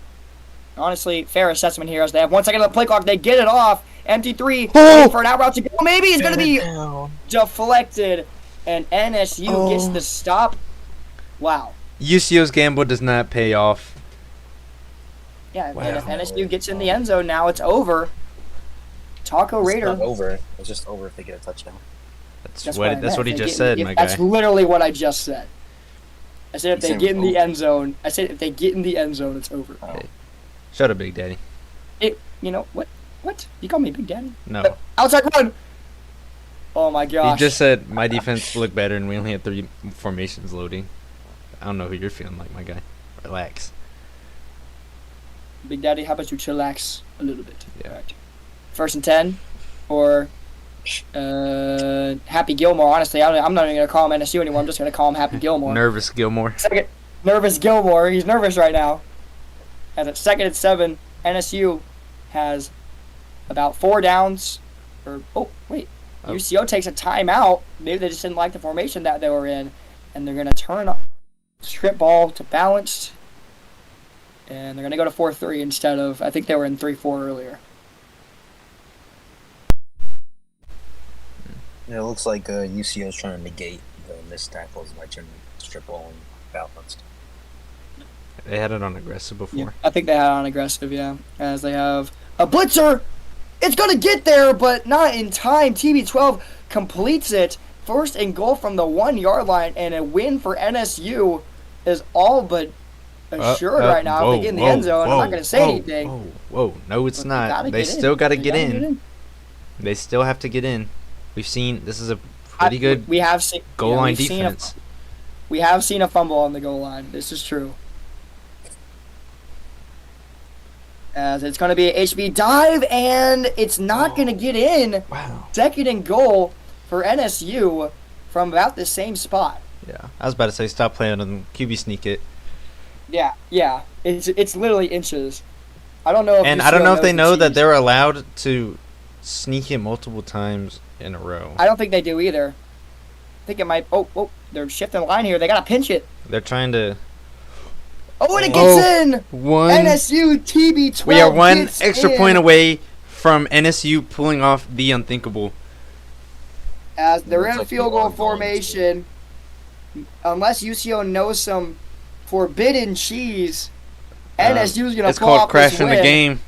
Honestly, fair assessment here as they have 1 second on the play clock. They get it off. MT3 waiting for an out route to go. Maybe it's going to be deflected, and NSU gets the stop. Wow. UCO's gamble does not pay off. Yeah, wow. And if NSU gets in the end zone now, it's over. Taco Raider. It's not over. It's just over if they get a touchdown. That's what he just said, my guy. That's literally what I just said. I said if they get in the end zone, it's over. Oh. Hey, shut up, Big Daddy. You know what? What? You call me Big Daddy? No. Outside run. Oh my gosh. He just said my defense looked better and we only had 3 formations loading. I don't know who you're feeling like, my guy. Relax. Big Daddy, how about you chillax a little bit? Yeah. All right. 1st and 10, or Happy Gilmore. Honestly, I'm not even gonna call him NSU anymore. I'm just gonna call him Happy Gilmore. Nervous Gilmore. Nervous Gilmore. He's nervous right now. As it's 2nd and 7, NSU has about 4 downs. UCO takes a timeout. Maybe they just didn't like the formation that they were in, and they're gonna turn strip ball to balanced, and they're gonna go to 4-3 instead of, I think they were in 3-4 earlier. Yeah, it looks like UCO is trying to negate the missed tackles by turning strip ball and balanced. They had it on aggressive before. Yeah, I think they had it on aggressive, yeah. As they have a blitzer. It's going to get there, but not in time. TB12 completes it. 1st and goal from the 1-yard line, and a win for NSU is all but assured right now. If they get in the end zone, I'm not going to say anything. Whoa. No, it's not. They still got to get in. They still have to get in. We've seen this is a pretty good goal line defense. We have seen a fumble on the goal line. This is true. As it's going to be a HB dive, and it's not going to get in. Wow. 2nd and goal for NSU from about the same spot. Yeah, I was about to say stop playing on them. QB sneak it. Yeah. It's literally inches. I don't know. I don't know if they know that they're allowed to sneak it multiple times in a row. I don't think they do either. I think it might. Oh, they're shifting the line here. They gotta pinch it. They're trying to. Oh, and it gets in. NSU TB12. We are 1 extra point away from NSU pulling off the unthinkable. As they're in field goal formation, unless UCO knows some forbidden cheese, NSU's gonna pull off this win. It's called crashing the game.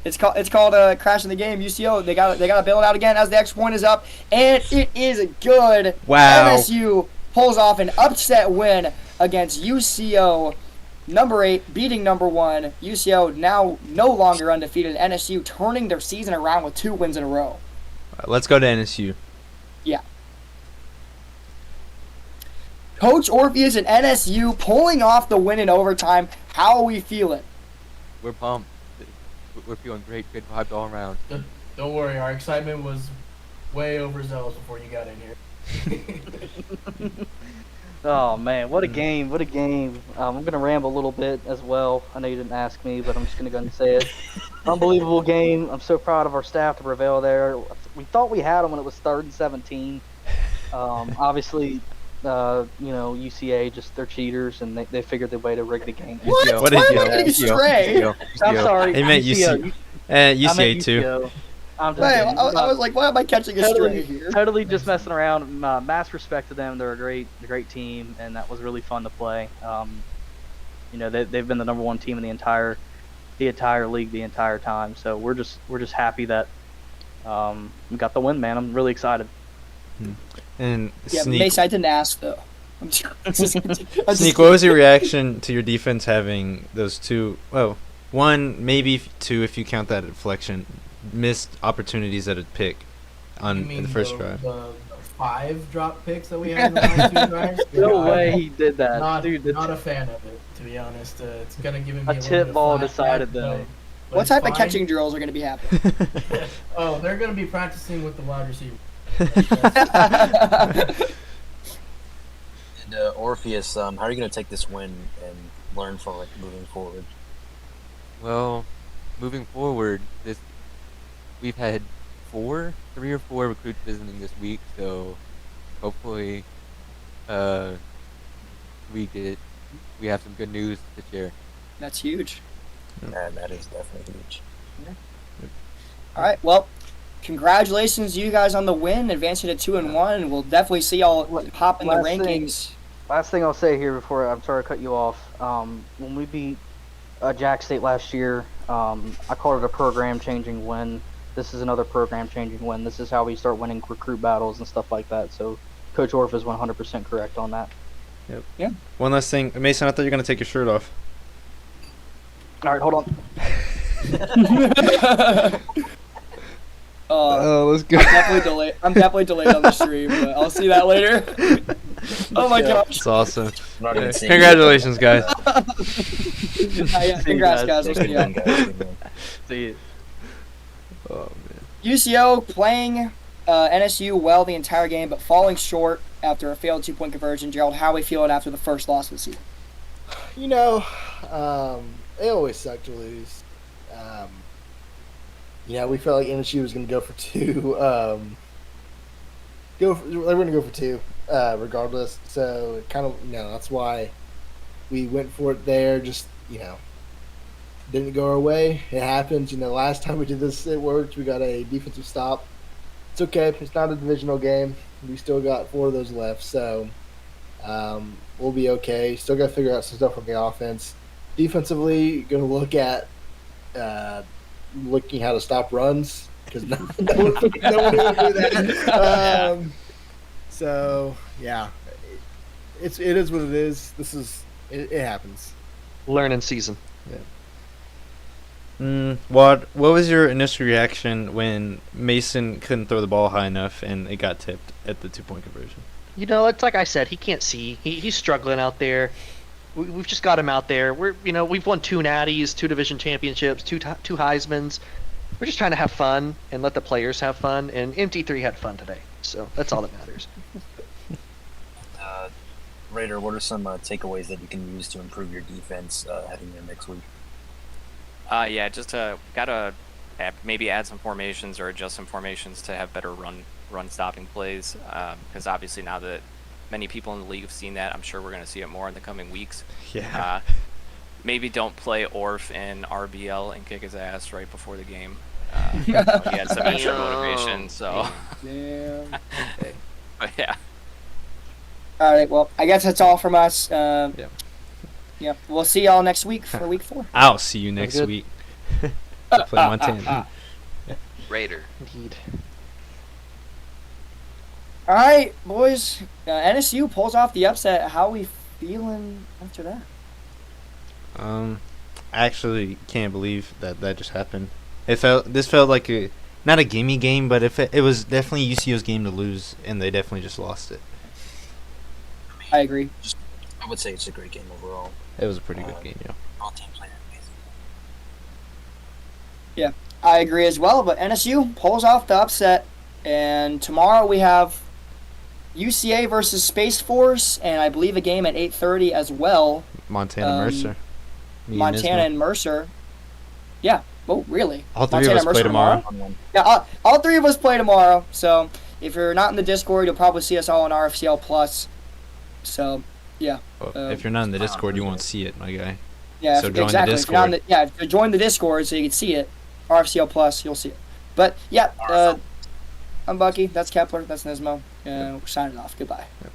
It's called crashing the game. UCO they got to bail it out again as the extra point is up, and it is good. Wow. NSU pulls off an upset win against UCO. Number 8 beating number 1. UCO now no longer undefeated. NSU turning their season around with 2 wins in a row. Let's go to NSU. Yeah. Coach Orpheus and NSU pulling off the win in overtime. How are we feeling? We're pumped. We're feeling great. Good vibes all around. Don't worry, our excitement was way overzealous before you got in here. Oh man, what a game! What a game! I'm gonna ramble a little bit as well. I know you didn't ask me, but I'm just gonna go and say it. Unbelievable game. I'm so proud of our staff to prevail there. We thought we had them when it was 3rd and 17. Obviously, UCA they're cheaters and they figured their way to rig the game. What? What Why did am I you- getting astray? I'm sorry. He meant UCA. UCA too. UCO. I'm just Wait, kidding. I was like, why am I catching a stray here? Totally just messing around. Mass respect to them. They're a great team, and that was really fun to play. They've been the number 1 team in the entire league the entire time. So we're just happy that we got the win, man. I'm really excited. And Yeah, Sneak, Mace, I didn't ask though. Sneak, what was your reaction to your defense having those two? Well, one, maybe two, if you count that deflection, missed opportunities at a pick You in mean the first drive. The 5 drop picks that we had in the last 2 drives? No Yeah, way he did that, Not, dude. not a fan of it, to be honest. It's gonna give me A little tip bit of ball flashback, decided though. but What it's type of fine. catching drills are going to be happening? Oh, they're gonna be practicing with the wide receiver. And Orpheus, how are you going to take this win and learn from it moving forward? Well, moving forward, we've had 3 or 4 recruits visiting this week, so hopefully, we have some good news to share. That's huge. That is definitely huge. All right, well, congratulations to you guys on the win, advancing to 2-1, and we'll definitely see y'all hop in the Last thing. rankings. Last thing I'll say here before I'm sorry to cut you off. When we beat Jack State last year, I called it a program-changing win. This is another program-changing win. This is how we start winning recruit battles and stuff like that. So Coach Orff is 100% correct on that. Yep. Yeah. One last thing, Mason. I thought you were gonna take your shirt off. All right, hold on. Let's go. I'm definitely delayed on the stream, but I'll see that later. Oh my gosh. It's awesome. I'm not even seeing Congratulations, guys. Yeah, congrats, guys. We'll see ya. See you. Oh man. UCO playing NSU well the entire game, but falling short after a failed 2-point conversion. Gerald, how are we feeling after the first loss of the season? They always suck to lose. We felt like NSU was going to go for 2. They were going to go for 2, regardless. So it kind of, that's why we went for it there. Just, didn't go our way. It happens. Last time we did this, it worked. We got a defensive stop. It's okay. It's not a divisional game. We still got 4 of those left. So we'll be okay. Still got to figure out some stuff on the offense. Defensively, going to look at looking how to stop runs because no one will do that. So yeah, it is what it is. It happens. Learning season. What was your initial reaction when Mason couldn't throw the ball high enough and it got tipped at the 2-point conversion? It's like I said, he can't see. He's struggling out there. We've just got him out there. We've won 2 Natties, 2 division championships, 2 Heismans. We're just trying to have fun and let the players have fun. And MT3 had fun today, so that's all that matters. Raider, what are some takeaways that you can use to improve your defense heading into next week? Just gotta maybe add some formations or adjust some formations to have better run stopping plays. Because obviously now that many people in the league have seen that, I'm sure we're going to see it more in the coming weeks. Yeah. Maybe don't play Orf in RBL and kick his ass right before the game. He had some extra motivation, so. Damn. But yeah. All right, well, I guess that's all from us. Yeah, we'll see y'all next week for week 4. I'll see you next week. Play Montana. Raider. Indeed. All right, boys. NSU pulls off the upset. How are we feeling after that? I actually can't believe that just happened. This felt like not a gimme game, but it was definitely UCO's game to lose, and they definitely just lost it. I agree. I would say it's a great game overall. It was a pretty good game, yeah. All teams played amazing. I agree as well, but NSU pulls off the upset, and tomorrow we have UCA versus Space Force, and I believe a game at 8:30 as well. Montana Mercer. Me and Montana Nismo. and Mercer. Yeah. Oh, really? All three Montana of us play tomorrow. Yeah, all three of us play tomorrow. So if you're not in the Discord, you'll probably see us all on RFCL Plus. So yeah. Well, if you're not in the Discord, you won't see it, my guy. Yeah, So join the exactly. If you're not in Discord. if you join the Discord so you can see it, RFCL Plus, you'll see it. But yeah, I'm Bucky. That's Kepler. That's Nismo. We're signing off. Goodbye. Yep,